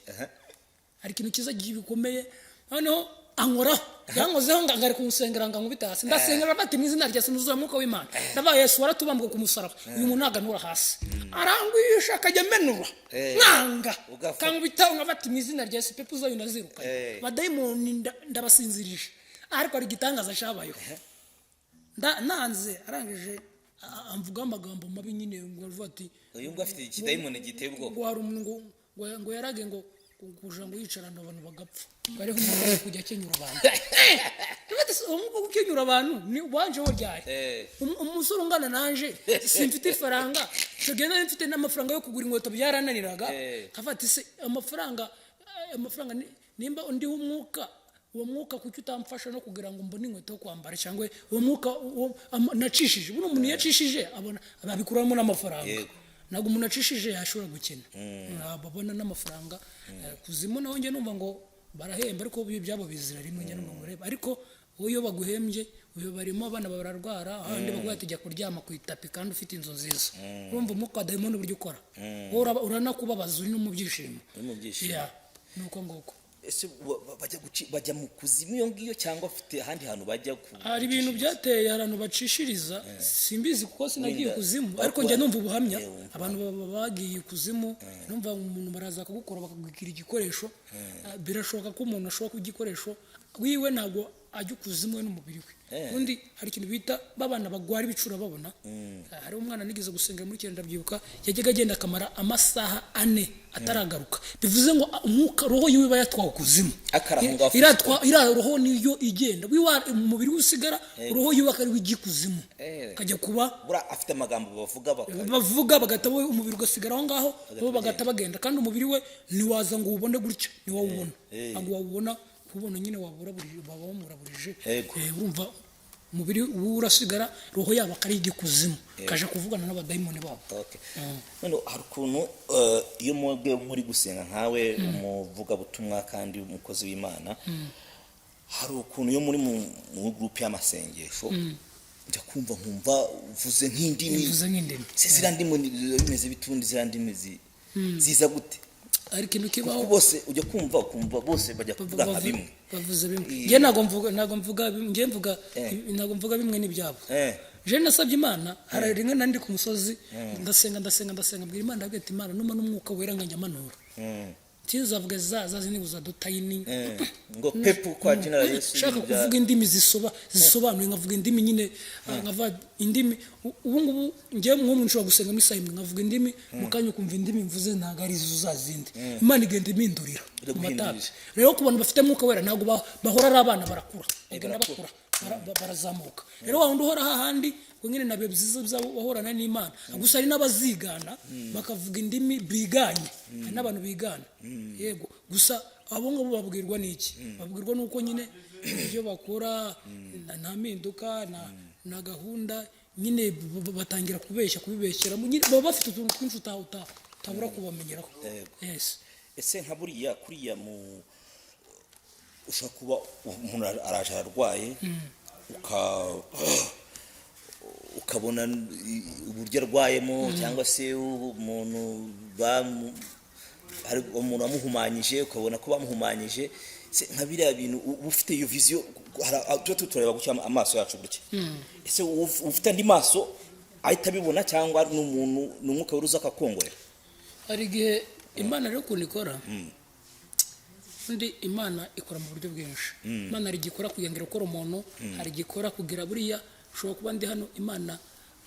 S1: hari ikintu cyiza gikomeye noneho ankora yankozeho ngangare kumusengera ngangubita hasi ndasengera bati mu izina rya Yesu mwuka w'Imana ndabaye Yesu waratubambwe ku musaraba uyu muntu aganura hasi arangwisha akajya menura nanga kangubita ngabati mu izina rya Yesu pepo zo ndaziruka badayimoni ndabasinzirije ariko ari gitangaza cyabayeho nanze arangije amvuga amagambo mabi nyine ngo avuga ati
S2: uyu ngo afite ikidayimoni giteye ubwo
S1: ngo hari umuntu ngo yarage ngo kuja ngo yicarana abantu bagapfa bari kumwe kujya kenyura abantu umwe gukenyura abantu ni wanje wo ryari umusoro ngana nanje simfite ifaranga cogenda mfite n'amafaranga yo kugura inkweto byarananiraga kafata se amafaranga nimba undi w'umwuka uwo mwuka kuki utamfasha no kugira ngo mbone inkweto yo kwambara cyangwa uwo mwuka nacishije buno umuntu yacishije abona ababikuramo n'amafaranga nago umuntu acishije yashobora gukina babona n'amafaranga kuzimu naho nge numva ngo barahemba ariko byabo bizira rimwe nge numva mureba ariko uyo baguhembye uyo barimo abana bararwara ahandi baguha tujya kuryama ku itapi kandi ufite inzu nziza urumva umwuka diamond buryo ukora uranakubabaza uri no mu byishimo nuko ngoko
S2: ese bajya mu kuzimu iyo ngiyo cyangwa afite ahandi hantu bajya
S1: hari ibintu byateye abantu bacishiriza simbizi kuko sinagiye kuzimu ariko njya numva ubuhamya abantu bagiye kuzimu numva umuntu baraza akagukora bakagukira igikoresho birashoboka ko umuntu ashobora kugikoresho wiwe ntabwo ajya kuzimu we n'umubiri we undi hari ikintu bita babana bagwara ibicura babona hari umwana nigeze gusengera muri cyenda byibuka yajyaga agenda akamara amasaha 4 ataragaruka bivuze ngo umwuka roho yiwe bayatwaye kuzimu ira roho niyo igenda wiwa umubiri usigara roho yiwe akari w'igikuzimu kajya kuba
S2: afite amagambo
S1: bavuga bagata we umubiri ugasigara aho ngaho bo bagata bagenda kandi umubiri we niwaza ngo ubone gutya ni wawubona ngo wawubona kubona nyine babamuraburije urumva umubiri urasigara roho yabo akari igikuzimu kaje kuvugana n'abadayimoni babo
S2: none hari ukuntu iyo muri gusenga nkawe umuvuga butumwa kandi umukozi w'Imana hari ukuntu iyo muri mu groupe y'amasengesho njya kumva nkumva uvuze nk'indimi zira ndimi bimeze bitundi zira ndimi ziza gute
S1: ariko ikintu kibaho
S2: bose ujya kumva bose bajya kuvuga nka bimwe
S1: bavuze bimwe nge ntago mvuga bimwe n'ibyabo je nasabye Imana hari rimwe nandi ku musozi ndasenga bwira Imana agati Imana numa n'umwuka wera nganyamanura tizavuga zazi ni uzadutayini
S2: ngo pepu kwa jina la Yesu
S1: shaka kuvuga indimi zisobanuye nkavuga indimi nyine nkava indimi ubu ngubu ngiye mu nshobora gusenga misayi nkavuga indimi mukanya kumva indimi mvuze ntago ari zuzazindi Imana igenda imindurira matabi rero ku bantu bafite mwuka wera ntago bahora ari abana barakura bagenda bakura barazamuka rero wundi uhora hahandi ngene nabe byiza bahorana n'Imana gusa ari n'abazigana bakavuga indimi biganye n'abantu bigana yego gusa abo ngabo babwirwa n'iki babwirwa nuko nyine ibyo bakora nta mpinduka na gahunda nyine batangira kubibeshyera nyine baba bafite utuntu twinshi utabura kubamenyeraho
S2: ese nka buriya kuriya mu ushaka kuba umuntu araje ararwaye ukabona uburyo arwayemo cyangwa se umuntu hari umuntu amuhumanyije ukabona ko bamuhumanyije nka biriya bintu ufite iyo vision tureba gucya amaso yacu gutya ese ufite andi maso ahita bibona cyangwa n'umuntu n'umwuka w'uruza akakongorera
S1: hari igihe Imana rero kunikora undi Imana ikora mu buryo bwinshi Imana ari gikora kugira ukora umuntu hari gikora kugira buriya ushobora kuba ndi hano Imana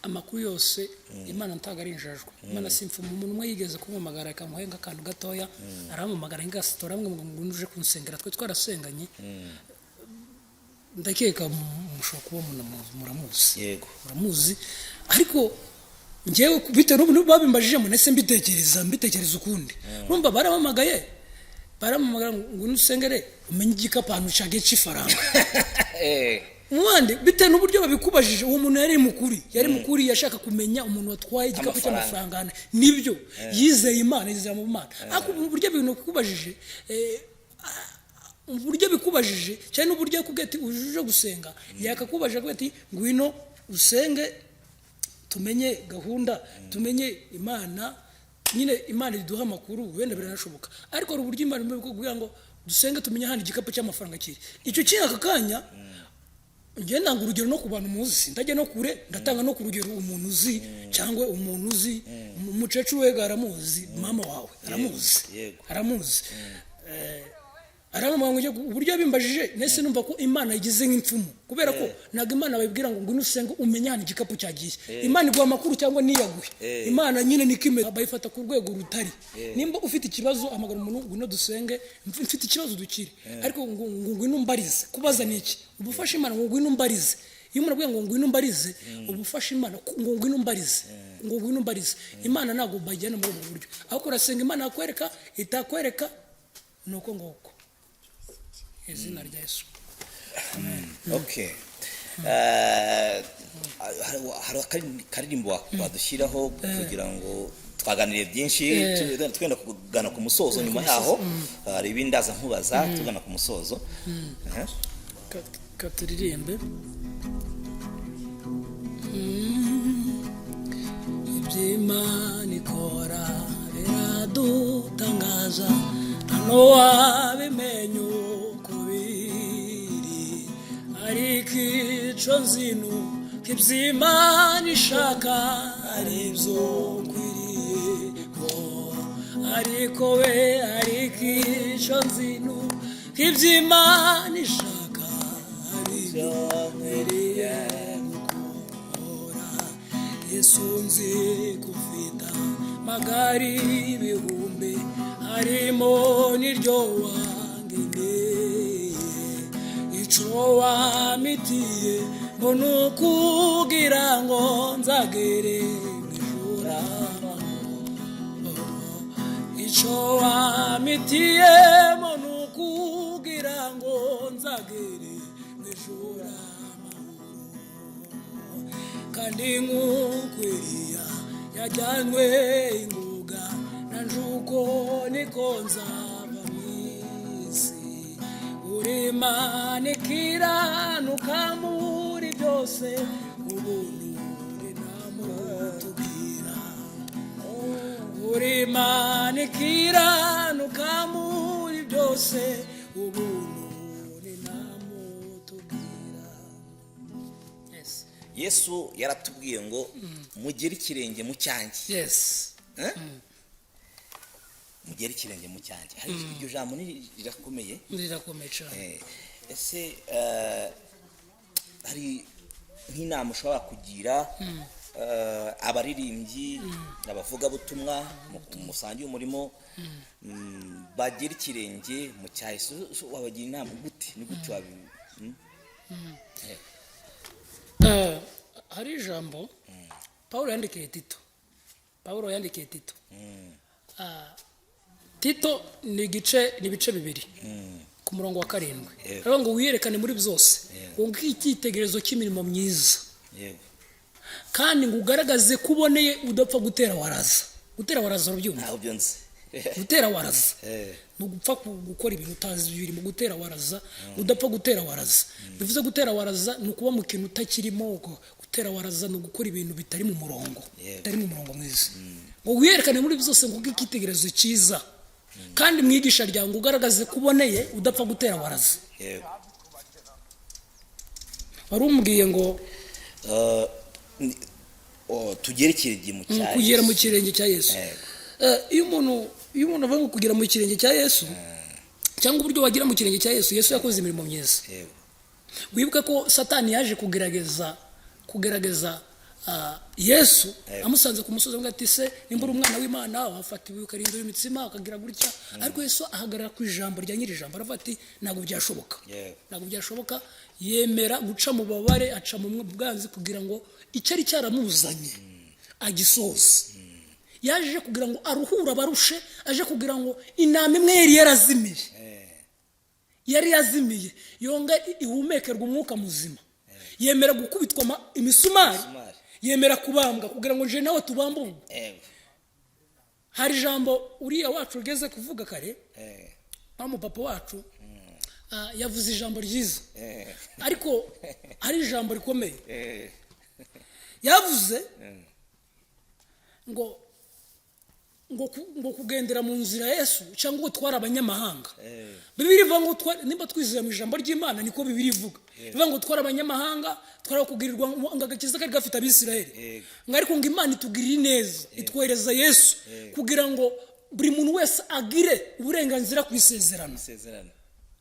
S1: amakuru yose Imana ntaga ari injajwe Imana simfu umuntu umwe yigeze kumumagara akamuhenga akantu gatoya aramumagara ingasitora amwe ngo nuje kunsengera twe twarasenganye ndakeka mushobora kuba muramuzi
S2: yego
S1: muramuzi ariko ngewe bite n'ubu babimbajije mu nese mbitekereza ukundi urumva baramamagara ngo nusengere umenye igikapantu cyage cy'ifaranga mwande bite n'uburyo babikubajije uwo muntu yari mukuri yashaka kumenya umuntu watwaye igikapu cy'amafaranga nibyo yizeye Imana yizeye mu Mana ako uburyo bintu kubajije uburyo bikubajije cyane n'uburyo yakubwete ujuje gusenga yakakubajije ati ngwino usenge tumenye gahunda tumenye Imana nyine Imana iduha amakuru wenda biranashoboka ariko ari uburyo Imana kugira ngo dusenge tumenye handi igikapu cy'amafaranga kiri icyo kintu akakanya ngiye nanga urugero no ku bantu muzi ndajya no kure ndatanga no ku rugero umuntu uzi cyangwa umuntu uzi umucecuru we garamuzi mama wawe aramuzi aramamanga uburyo bimbajije nese numva ko Imana igize nk'imfumu kubera ko naga Imana bayibwira ngo ngwino usenge umenyane igikapu cyagiye Imana igwa makuru cyangwa niyaguye Imana nyine nikime bayifata ku rwego rutari nimba ufite ikibazo amagara umuntu ngwino dusenge mfite ikibazo dukire ariko ngo ngwino mbarize kubaza niki ubufasha Imana ngo ngwino mbarize iyo umuntu abwiye ngo ngwino mbarize ubufasha Imana ngo ngwino mbarize Imana ntago bajyana muri ubu buryo ahubwo urasenga Imana akwereka itakwereka nuko ngoko izina rya Yesu
S2: okay hari akaririmbo badushyiraho kugira ngo twaganire byinshi twenda kugana ku musozo nyuma yaho hari ibindi aza nkubaza tugana ku musozo
S1: katuririmbe iby'Imana ikora biradutangaza hano wabimenye uko biri ariko ico nzinu k'ivy'Imana ishaka ari byo nkwiriye ko ariko we ariko ico nzinu k'ivy'Imana ishaka ari byo nkwiriye gukora Yesu nzi kufita magari ibihumbi harimo n'iryo wangeneye ico wamitiye ngo nukugira ngo nzagere mw'ijuru ico wamitiye ngo nukugira ngo nzagere mw'ijuru kandi nk'ukwiriya yajyanwe ingoga nanjuko niko nzaba mw'isi Imana ikiranuka muri byose ubuntu rinamutubwira Imana ikiranuka muri byose ubuntu rinamutubwira
S2: Yesu yaratubwiye ngo mugere ikirenge mu cyanjye mugere ikirenge mu cyanjye hari iryo jambo rirakomeye cyane ese hari nk'inama ushobora kugira abaririmbyi abavugabutumwa musangiye umurimo bagera ikirenge mu cya Yesu wabagira inama gute ni gute
S1: hari ijambo Pawulo yandikiye Tito Tito ni ibice bibiri ku murongo wa 7 aravuga ngo wiyerekane muri byose ngo icyitegererezo cy'imirimo myiza kandi ngo ugaragaze kuboneye udapfa gutera waraza urubyumva
S2: ntaho byonze
S1: gutera waraza no gupfa gukora ibintu utazi biri mu gutera waraza udapfa gutera waraza bivuze gutera waraza ni ukuba mu kintu utakirimo gutera waraza no gukora ibintu bitari mu murongo mwiza ngo wiyerekane muri byose ngo icyitegererezo cyiza kandi mwigisha ryawe ngo ugaragaze kuboneye udapfa gutera waraza warumubwiye ngo
S2: tugere ikirenge mu cya Yesu
S1: kugera mu kirenge cya Yesu iyo umuntu avuga ngo kugera mu kirenge cya Yesu cyangwa uburyo wagira mu kirenge cya Yesu yakoze imirimo myiza wibuke ko Satani yaje kugerageza Yesu amusanze ku musozi ati se nimba uri umwana w'Imana wafata ibuye ukarindura imitsima akagira gutya ariko Yesu ahagarara ku ijambo rya nyiri ijambo aravuga ati ntabwo byashoboka yemera guca mu babare aca mu bwanzi kugira ngo icyari cyaramuzanye agisoze yaje kugira ngo aruhura barushe aje kugira ngo inama imwe yari yazimiye yonga ihumekerwa umwuka muzima yemera gukubitwa imisumari yemera kubambwa kugira ngo je nawe tubambunge hari ijambo uriya wacu ugeze kuvuga kare mu papa wacu yavuze ijambo ryiza ariko hari ijambo rikomeye yavuze ngo kugendera mu nzira Yesu cyangwa gutwara abanyamahanga Bibiri ivuga ngo nimba twizeye mu ijambo ry'Imana niko Bibiri ivuga ivuga ngo twara abanyamahanga twara kugirirwa ngo agakiza kari gafite abisirayeli ariko ngo Imana itugirira neza itwohereza Yesu kugira ngo buri muntu wese agire uburenganzira ku isezerano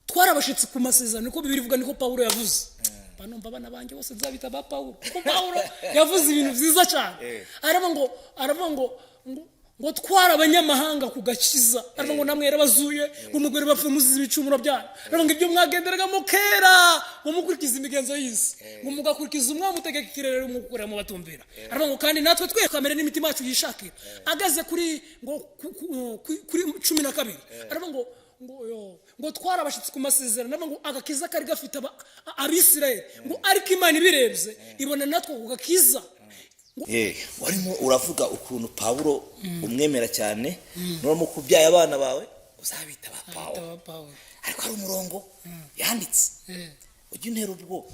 S1: twara abashitsi ku masezerano niko Bibiri ivuga niko Pawulo yavuze banomba abana banjye bose nzabita ba Pawulo kuko Pawulo yavuze ibintu byiza cyane aravuga ngo twara abanyamahanga kugakiza aravuga ngo namwe yarabazuye umugore bapfe muzize ibicumuro byanyu aravuga ngo ibyo mwagenderaga mu kera ngo mukurikiza imigenzo y'isi ngo mugakurikiza umwami utegeka ikirere mukura mu batumvira aravuga ngo kandi natwe twe kamere n'imitima yacu yishakira agaze kuri 12 aravuga ngo twara abashitsi ku masezerano ngo agakiza kari gafite abisirayeli ngo ariko Imana ibirebye ibona natwe kugakiza
S2: warimo uravuga ukuntu Pawulo umwemera cyane no mu kubyaye abana bawe uzabita ba Pawulo ariko ari umurongo yanditse ujye untera ubwoba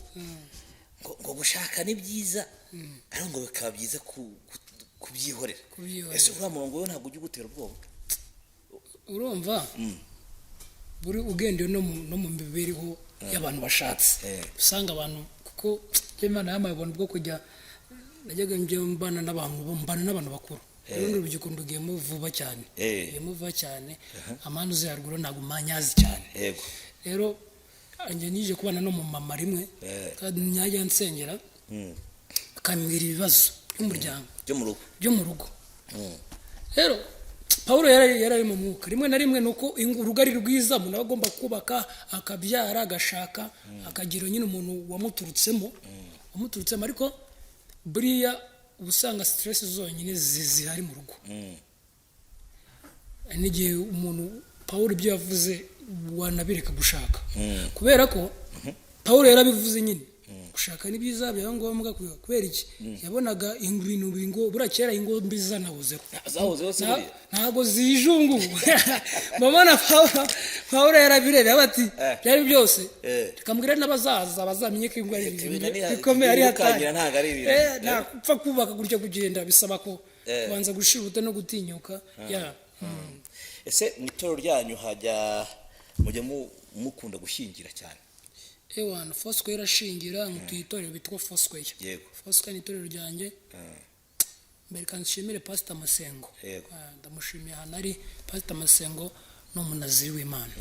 S2: ngo gushaka ni byiza ariko ngo bikaba byiza kubyihorera ese uriya murongo we ntabwo ujye ugutera ubwoba
S1: urumva buri ugendeye no mu mibereho y'abantu bashatse usanga abantu kuko Imana yamayibona bwo kujya najyaga nje mbana n'abantu bakuru rero urubyiruko ndugiyemo vuba cyane amanu ziyarugura ntago manyazi cyane
S2: yego
S1: rero anje nije kubana no mu mama rimwe kandi nyajya nsengera akambwira ibibazo by'umuryango byo mu rugo rero Paulo yari mu mwuka rimwe na rimwe nuko urugari rwiza umuntu agomba kubaka akabyara agashaka akagira nyine umuntu wamuturutsemo ariko buriya ubusanga stress zonyine zihari mu rugo n'igihe umuntu Paulo ibyo yavuze wanabireka gushaka kubera ko Paulo yarabivuze nyine gushaka ni byiza bya ngombwa kubera iki yabonaga ibintu bingo burakera ingo mbiza nahozeho ntago zijungu mama Paulo yarabireba bati byari byose tukambwira n'abazaza bazamenye ko ingo ari bikomeye ari hatanye nta kubaka gutyo kugenda bisaba ko kubanza gushiruta no gutinyuka
S2: ese nitoro ryanyu hajya mujya mukunda gushingira cyane
S1: ewana Foursquare irashingira mutuyitorero bitwa Foursquare
S2: yego
S1: Foursquare ni itorero ryanjye mbere kanshimire Pastor Masengo ndamushimiye hanari Pastor Masengo no munaziri w'Imana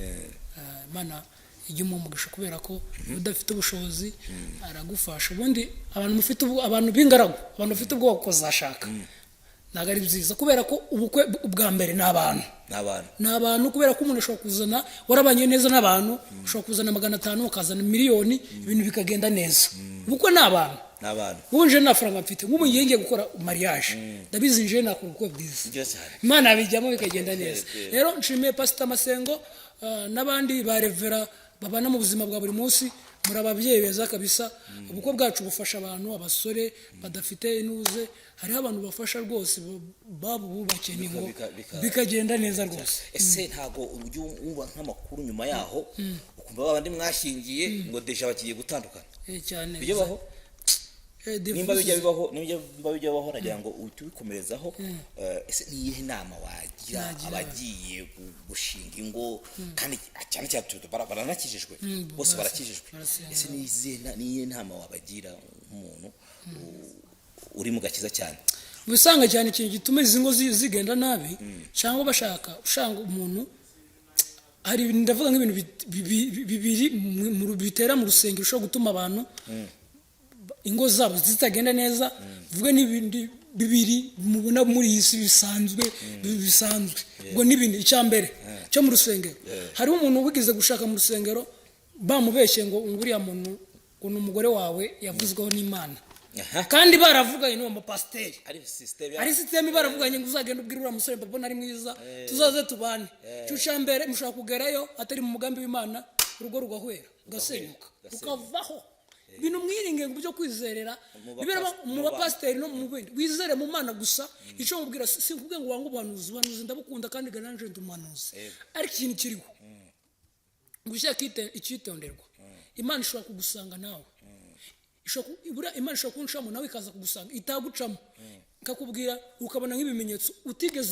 S1: Imana ijyemo umugisha kubera ko udafite ubushobozi aragufasha ubundi abantu b'ingaragu abantu bafite ubwo kozashaka naga ari byiza kubera ko ubukwe ubwa mbere n'abantu kubera ko umuntu ashobora kuzana warabanye neza n'abantu ashobora kuzana 500 ukazana miliyoni ibintu bikagenda neza ubukwe n'abantu wunje na faranga mfite nk'ubu ngiye gukora mariage ndabizi nje nakora ubukwe bwiza Imana abijyamo bikagenda neza rero nshimiye Pastor Masengo n'abandi ba revera babana mu buzima bwa buri munsi muri ababyeyi beza kabisa ubukwe bwacu bufasha abantu abasore badafite inuze hari abantu bafasha rwose babu bubakene ngo bikagenda neza rwose
S2: ese ntago urujye umva nk'amakuru nyuma yaho ukumva babandi mwashingiye ngo deja bakiye gutandukana
S1: cyane
S2: bibaho nimba bijya bibaho nagira ngo utubikomerezaho ese niyihe nama wagira abagiye gushinga ingo kandi cyane cyane baranakijijwe bose barakijijwe ese niyihe nama wabagira umuntu uri mu gakiza cyane
S1: busanga cyane ikintu gituma izi ngo zigenda nabi cyangwa ushanga umuntu hari ndavuga nk'ibintu bibiri bitera mu rusengero ushobora gutuma abantu ingo zabo zitagenda neza vuga n'ibindi bibiri mubona muri isi bisanzwe ubwo n'ibindi icyambere cyo mu rusengero hari umuntu wigize gushaka mu rusengero bamubeshye ngo nguriya muntu ngo n'umugore wawe yavuzweho n'Imana kandi baravuganye n'uwo mupasiteri ari system baravuganye ngo uzagenda ubwira uriya musore papa nari mwiza tuzaze tubane cyucyambere mushaka kugerayo atari mu mugambi w'Imana urugo rugahwera ugasenyuka ukavaho ibintu mwiringe ngo byo kwizerera bibera mu bapasiteri no mu bindi wizere mu Mana gusa ico mubwira sinkubwe ngo wangu banuzi ndabukunda kandi gananje ndumanuzi ariko ikintu kiriho gushaka icyitonderwa Imana ishobora kugusanga nawe Imana ishobora kunshamo nawe ikaza kugusanga itagucamo kakubwira ukabona nk'ibimenyetso utigeze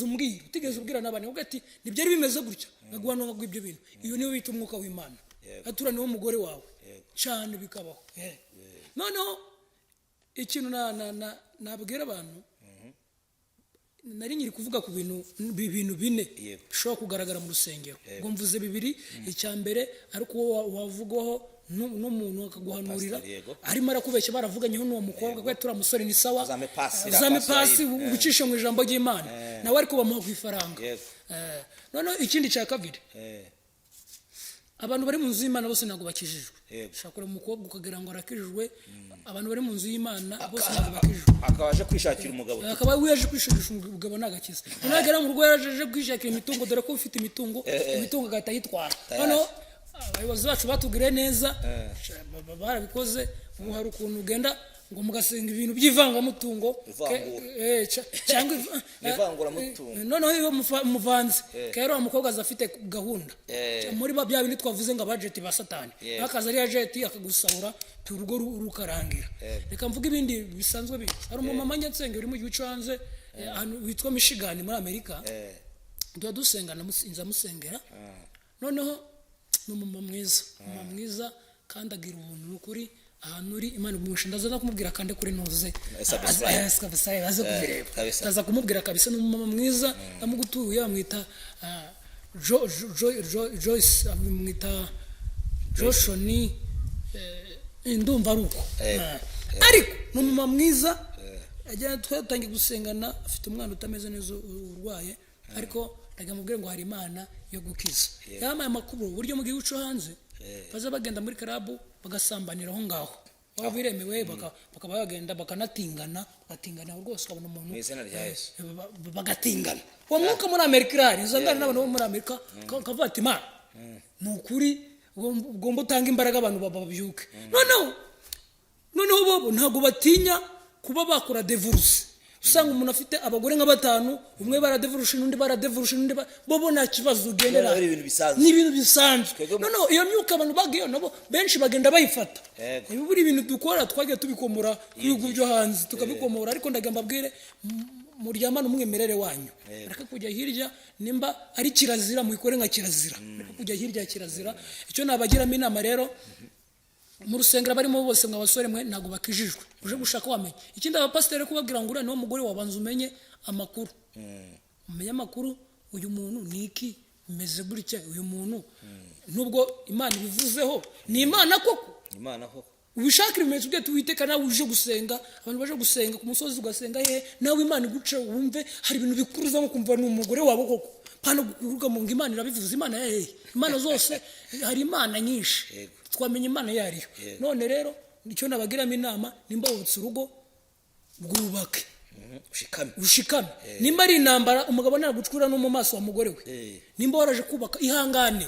S1: ubwira n'abana uvuga ati nibyari bimeze gutya nagwana ngo ibyo bintu iyo niyo bita umwuka w'Imana aturane wo mugore wawe cyane bikabaho noneho ikintu nabwira abantu nari nyiri kuvuga ku bintu bine bishobora kugaragara mu rusengero ngo mvuze bibiri icyambere ariko wavugwaho n'umuntu akaguhanurira arimo arakubeshya baravuganyeho n'uwo mukobwa kwe turamusore ni sawa uzame pasi ubicishe mu ijambo ry'Imana nawe ariko bamuha ku ifaranga noneho ikindi cya kabiri abantu bari mu nzu y'Imana bose ntago bakijijwe shakora umukobwa ukagira ngo arakijijwe abantu bari mu nzu y'Imana bose ntago bakijijwe
S2: akabaje kwishakira umugabo
S1: akaba wiyaje kwishakira umugabo nagakiza unagera mu rugo yaje kwishakira imitungo dore ko ufite imitungo agahita yitwara noneho abayobozi bacu batugire neza barabikoze ubu hari ukuntu ugenda ngo mugasenga ibintu by'ivangamutungo cyangwa
S2: ivanguramutungo
S1: noneho iyo muvanze kero umukobwa azafite gahunda muri bya bindi twavuze ngo budget ba satani akaza ari budget akagusahura turugo rukarangira reka mvuga ibindi bisanzwe hari umumama nyansenge uri mu gihugu cyanze witwa Michigan muri Amerika duha dusengana inza musengera noneho n'umumama mwiza kandi agira ubuntu n'ukuri ahantu uri Imana umugisha ndaza kumubwira kandi kuri ntuze aze kubireba ndaza kumubwira kabisa n'umumama mwiza amugutuye amwita Joyce amwita Joshoni ndumva aruko ariko n'umumama mwiza ajya twatangiye gusengana afite umwana utameze neza urwaye ariko ndagamubwira ngo hari Imana yo gukiza yamaye amakuru buryo mu gihugu cyo hanze baza bagenda muri karabu bagasambanira aho ngaho baba biremewe bakaba bagenda bakanatingana rwose ukabona umuntu
S2: mwizina rya Yesu
S1: bagatingana uwo mwuka muri Amerika irari nzangana n'abantu bo muri Amerika kavuga ati Imana nukuri ugomba utanga imbaraga abantu babyuke noneho bobo ntago batinya kuba bakora divorce usanga umuntu afite abagore nka batanu umwe baradevurusha n'undi baradevurusha n'undi bobo nta kibazo ugendera ni ibintu bisanzwe noneho iyo myuka abantu bagiye nabo benshi bagenda bayifata buri ibintu dukora twagiye tubikomora ibihugu byo hanze tukabikomora ariko ndagamba bwire muryamana umwemerere wanyu ariko kujya hirya nimba ari kirazira muyikore nka kirazira ariko kujya hirya kirazira icyo nabagiramo inama rero mu rusengero barimo bose mwa basore mwe nago bakijijwe uje gushaka wamenye ikindi abapasiteri kubabwira ngo uriya niwo mugore wabanza umenye amakuru umenye amakuru uyu muntu niki meze gutya uyu muntu nubwo Imana bivuzeho ni Imana koko ubishakira ibimenyetso byo tuwiteka nawe uje gusenga abantu baje gusenga ku musozi ugasenga nawe Imana iguce wumve hari ibintu bikuruza nko kumva ni umugore wabo koko pana gukuruka mu Imana irabivuze Imana zose hari Imana nyinshi twamenye Imana yariyo none rero nicyo nabagiramo inama nimba wubutse urugo bwubake ushikame nimba ari intambara umugabo naragucura no mu maso wa mugore we nimba waraje kubaka ihangane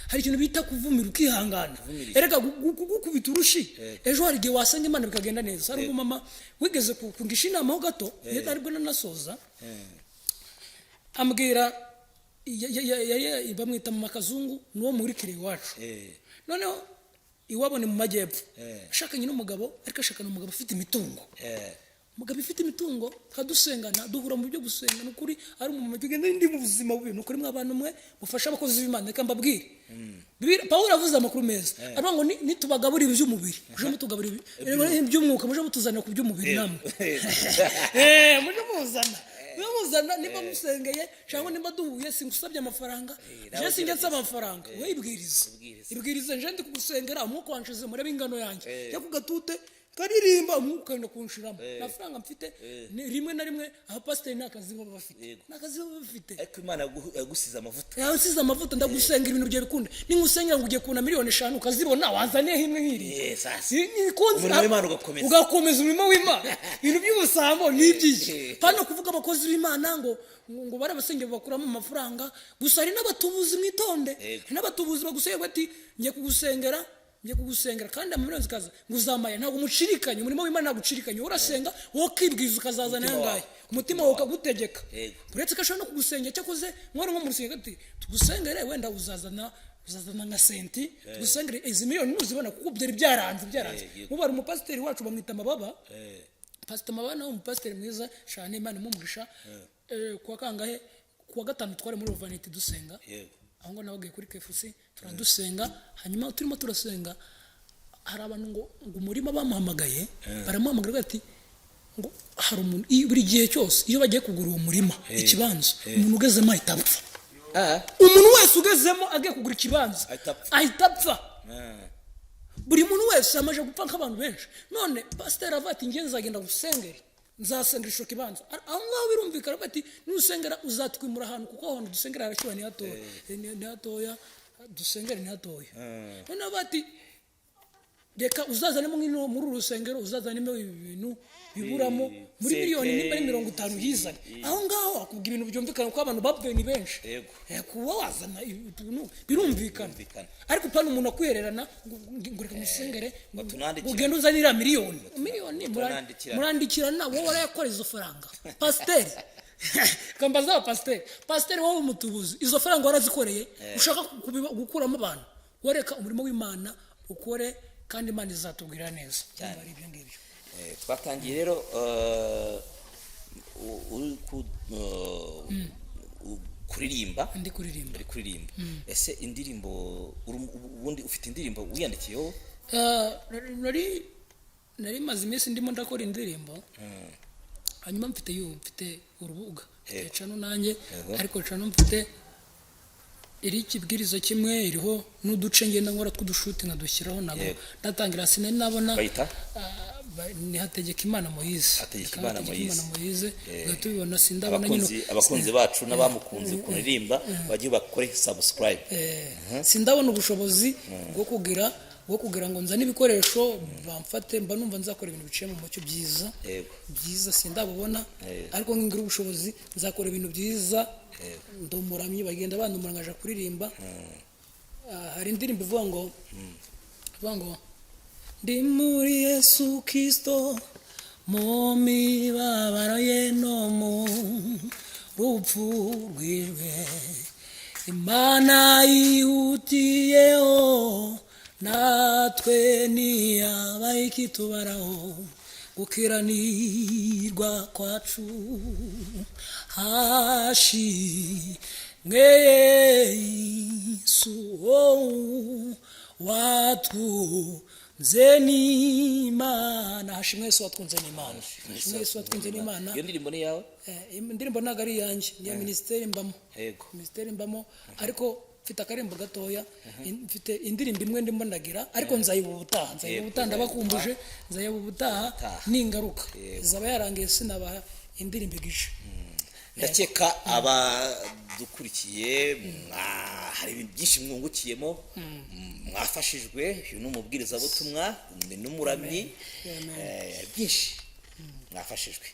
S1: hari ikintu bita kuvumira ukihangana erega gukubita urushi ejo hari igihe wasanga Imana bikagenda neza hari umumama wigeze kungisha inama ho gato aribwo nanasoza ambwira bamwita mu makazungu nuwo muri kire wacu noneho iwabo ni mu majyepfo ashakanye n'umugabo ariko ashakana umugabo ufite imitungo umugabo ufite imitungo kadusengana duhura mu byo gusenga n'ukuri ari mu magenda ndi mu buzima bubi n'ukuri mw'abantu mwe mufasha abakozi b'Imana reka mbabwire Paulo avuze amakuru meza ariko ngo nitubagaburira iby'umubiri muje mutugaburira iby'umwuka muje mutuzanira ku by'umubiri namwe muje muzana nimba musengeye cyangwa nimba duhuye singusabye amafaranga je sinjetse amafaranga we ibwiriza nje ndi kugusengera umwuka wanshize murebe ingano yanjye yo kugatute karirimba umwuka ndo kunshiramo amafaranga mfite rimwe na rimwe abapasiteri nakazi bo bafite
S2: ariko Imana yagusiza amavuta
S1: ndagusenga ibintu bye bikunda ningusengera ngo ugiye kuna miliyoni 5 ukazibona wazaniye himwe nkiri ugakomeza umurimo w'Imana ibintu by'ubusambo n'ibyiki pano kuvuga abakozi b'Imana ngo barabasengera bakuramo amafaranga gusa hari n'abatubuzi mwitonde n'abatubuzi baguseye bati ngiye kugusengera kandi amamiliyoni kaza nguzamaye ntabwo mucirikanye umurimo w'Imana nagucirikanye urasenga wo kibwiza ukazazana yangaye umutima wawe ukagutegeka uretse ko ashobora no kugusengera cyakoze mwari nko mu rusengero ati tugusengere wenda uzazana nka senti tugusengere izi miliyoni nuzibona kuko byari byaranze mubara umupasiteri wacu bamwita Mababa pastor Mababa nawe umupasiteri mwiza cyane Imana imumugisha kuwa kangahe kuwa gatanu twari muri Vanity dusenga aho ngo nabagiye kuri KFC turadusenga hanyuma turimo turasenga hari abantu ngo umurima bamuhamagaye baramuhamagara ati ngo hari umuntu buri gihe cyose iyo bagiye kugura uwo murima ikibanza umuntu ugezemo ahitapfa umuntu wese ugezemo agiye kugura ikibanza ahitapfa buri muntu wese amaje gupfa nk'abantu benshi none pastor avati ngiye nzagenda gusengera nzasengera isho kibanza aho ngaho birumvikana bati nusengera uzatwimura ahantu kuko ahantu dusengera harashyuha ni hatoya dusengera ni hatoya none bati reka uzazanemo nk'ino muri urusengero uzazanemo ibintu biburamo muri miliyoni nimba ari 50 yizanye aho ngaho akubwira ibintu byumvikana ko abantu bapfuye ni benshi kuba wazana ibintu birumvikana ariko pano umuntu akwererana ngo reka musengere ugenda uzanira miliyoni murandikirana wowe warayakoreza izo faranga pasiteri kambaza pasiteri wowe umutubuzi izo faranga warazikoreye ushaka gukuramo abantu wareka umurimo w'Imana ukore kandi Imana izatubwira neza ari ibyo ngibyo
S2: twatangiye rero kuririmba
S1: ndi kuririmba.
S2: uri kuririmba ese indirimbo ubundi ufite indirimbo wiyandikiyeho?
S1: nari maze iminsi ndimo ndakora indirimbo hanyuma mfite urubuga cano nanjye ariko cano mfite iri kibwirizo kimwe iriho n'uduce ngenda nkora tw'udushuti nkadushyiraho nabo ndatangira sinari nabona
S2: bayita
S1: ni Hategekimana Moise gatubibona sindabona
S2: abakunzi bacu n'abamukunze kuririmba bagiye bakore subscribe
S1: sindabona ubushobozi bwo kugira ngo nzane ibikoresho bamfate mba numva nzakora ibintu biciye mu mucyo byiza sindabubona ariko ngira ubushobozi nzakora ibintu byiza ndomuramye bagenda bandumura ngaje kuririmba hari indirimbo ivuga ngo ndi muri Yesu Kristo mu mibabaro ye no mu rupfu rwiwe Imana yihutiyeho natwe ntiyabaye ikitubaraho gukiranirwa kwacu hashimwe Yesu watwunze n'Imana hashimwe Yesu watwunze n'Imana
S2: iyo ndirimbo ni yawe?
S1: Indirimbo ntabwo ari iyanjye ni iya minisiteri mbamo ariko mfite akarembo gatoya mfite indirimbo imwe ndimo ndagira ariko nzayibubuta ndabakumbuje nzayibubuta n'ingaruka zaba yarangiye sinabaha indirimbo igishe.
S2: Ndakeka abadukurikiye hari ibintu byinshi mwungukiyemo mwafashijwe uyu ni umubwirizabutumwa n'umuramyi byinshi mwafashijwe.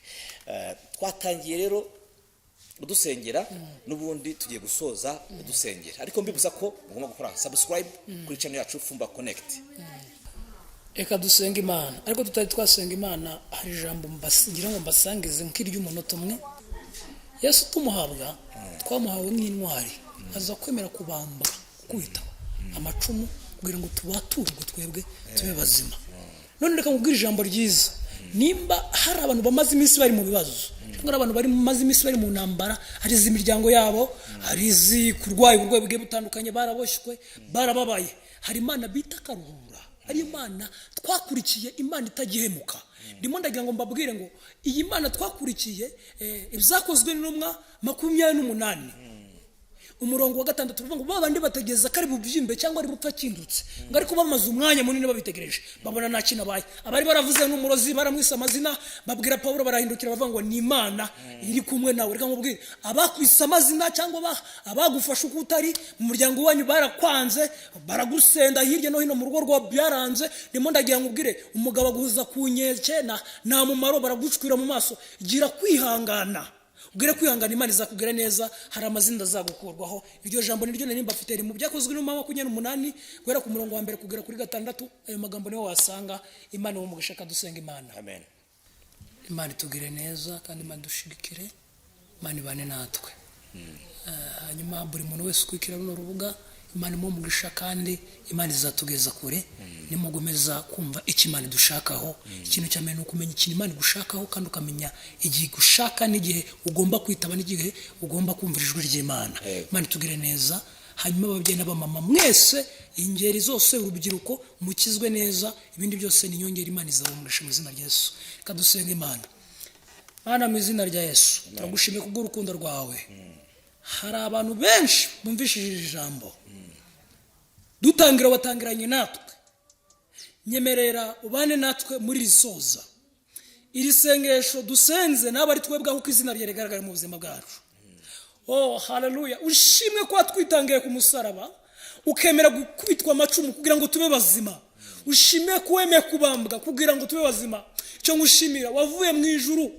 S2: Twatangiye rero udusengera n'ubundi tugiye gusoza udusengera ariko mbibuza ko mugomba gukora subscribe kuri channel yacu Fumba Connect.
S1: Eka dusenga Imana ariko tutari twasenga Imana hari ijambo ngira ngo mbasangize nk'iryo umunota umwe. Yesu tumuhabwa twamuhawe nk'intwari aza kwemera kubamba kwita amacumu kugira ngo tubaturwe twebwe tube bazima. None reka mubwire ijambo ryiza nimba hari abantu bamaze iminsi bari mu bibazo cyangwa abantu bari maze iminsi bari mu ntambara hari imiryango yabo hari kurwaye uburwayi bugiye butandukanye baraboshywe barababaye hari Imana bita karuhura ari Imana twakurikiye Imana itagihemuka. Ndimo ndagira ngo mbabwire ngo iyi Mana twakurikiye ibyakozwe n'intumwa 28 umurongo wa 6 tuvuga ngo babandi bategeza kari bubyimbe cyangwa ari bupfa kindutse ngo ariko bamaze umwanya munini babitegereje babona nta kintu abaye abari baravuze n'umurozi baramwisa amazina babwira Paulo barahindukira bavuga ngo ni Imana iri kumwe nawe. Reka nkubwire abakwisa amazina cyangwa abagufasha uko utari mu muryango wanyu barakwanze baragusenda hirya no hino mu rugo rwa byaranze. Ndimo ndagira nkubwire umugabo aguhuza ku nkeke nta mumaro baragucwira mu maso gira kwihangana ubwire kwihangana Imana izakubwira neza hari amazina azagukurwaho. Iryo jambo niryo nari mbafite mu byakozwe no 28 guhera ku murongo wa mbere kugera kuri 6 ayo magambo niho wasanga Imana wo mugisha kadusenga Imana.
S2: Amen.
S1: Imana itugire neza kandi Imana dushigikire Imana ibane natwe hanyuma buri muntu wese kwikira runo rubuga Imana mo mugisha kandi Imana izatugeza kure nimugomeza kumva iki Imana dushakaho. Ikintu cyamenye no kumenya ikintu Imana gushakaho kandi ukamenya igihe gushaka n'igihe ugomba kwitaba n'igihe ugomba kumvira ijwi ry'Imana. Imana itugire neza hanyuma ababyeyi n'abamama mwese ingeri zose urubyiruko mukizwe neza ibindi byose ni nyongera Imana izabumugisha mu izina rya Yesu. Kadusenga Imana. Mana mu izina rya Yesu turagushimiye kubw'urukundo rwawe. Hari abantu benshi bumvishije ijambo dutangira watangiranye natwe nyemerera ubane natwe muri risoza iri sengesho dusenze n'abari twebwe aho izina rye rigaragara mu buzima bwacu. Haleluya ushimwe ko twitangiye ku musaraba ukemera gukubitwa amacumu kugira ngo tube bazima. Ushimwe ko wemeye kubambwa kugira ngo tube bazima. Cyo ngushimira wavuye mu ijuru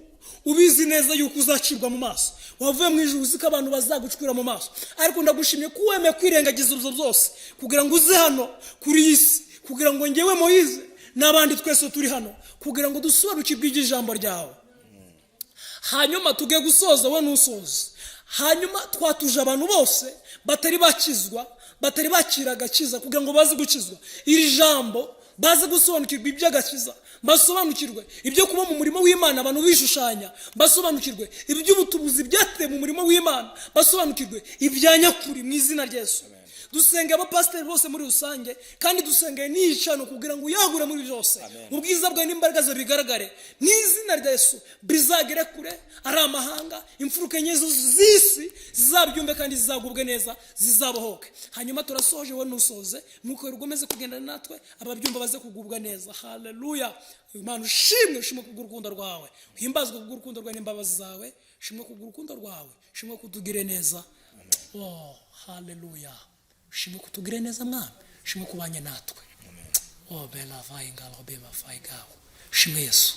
S1: ubizi neza yuko uzacirwa mu maso wavuye mu ijuru uziko abantu bazagucwira mu maso ariko ndagushimye ko wemeye kwirengagiza uzo zose kugira ngo uze hano kuri isi kugira ngo ngewe Moise n'abandi twese turi hano kugira ngo dusobanukirwe ijambo ryawe hanyuma tugiye gusoza we n'usoza hanyuma twatuje abantu bose batari bakizwa batari bakiraga kiza kugira ngo bazi gukizwa iri jambo baze gusobanukirwa iby'agakiza, basobanukirwe ibyo kuba mu murimo w'Imana abantu bishushanya, basobanukirwe iby'ubutubuzi byateye mu murimo w'Imana, basobanukirwe ibya nyakuri mu izina rya Yesu. Dusenge abapasiteri bose muri rusange, kandi dusenge n'icano kugira ngo uyagure muri byose, ubwiza bwawe n'imbaraga zawe bigaragare mu izina rya Yesu. Bizagere kure, ari amahanga, imfuruka enye z'isi zizabyumve kandi zizagubwe neza, zizabohoke. Hanyuma turasoje, wowe nusoze, nuko rugomeze kugendana natwe, ababyumva baze kugubwa neza. Haleluya. Imana ushimwe kubw'urukundo rwawe, uhimbazwe kubw'urukundo rwawe n'imbabazi zawe, ushimwe kubw'urukundo rwawe, ushimwe kutugire neza. Oh, haleluya. Ushimwe kutugire neza Mwami, ushimwe kubanye natwe. Oh, bela vaingalo bema faigaho. Ushimwe Yesu.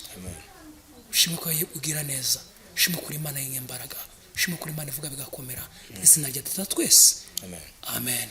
S1: Ushimwe ko ugira neza, ushimwe kuri Imana y'imbaraga, ushimwe kuri Imana ivuga bigakomera. Izina rya Data twese. Amen.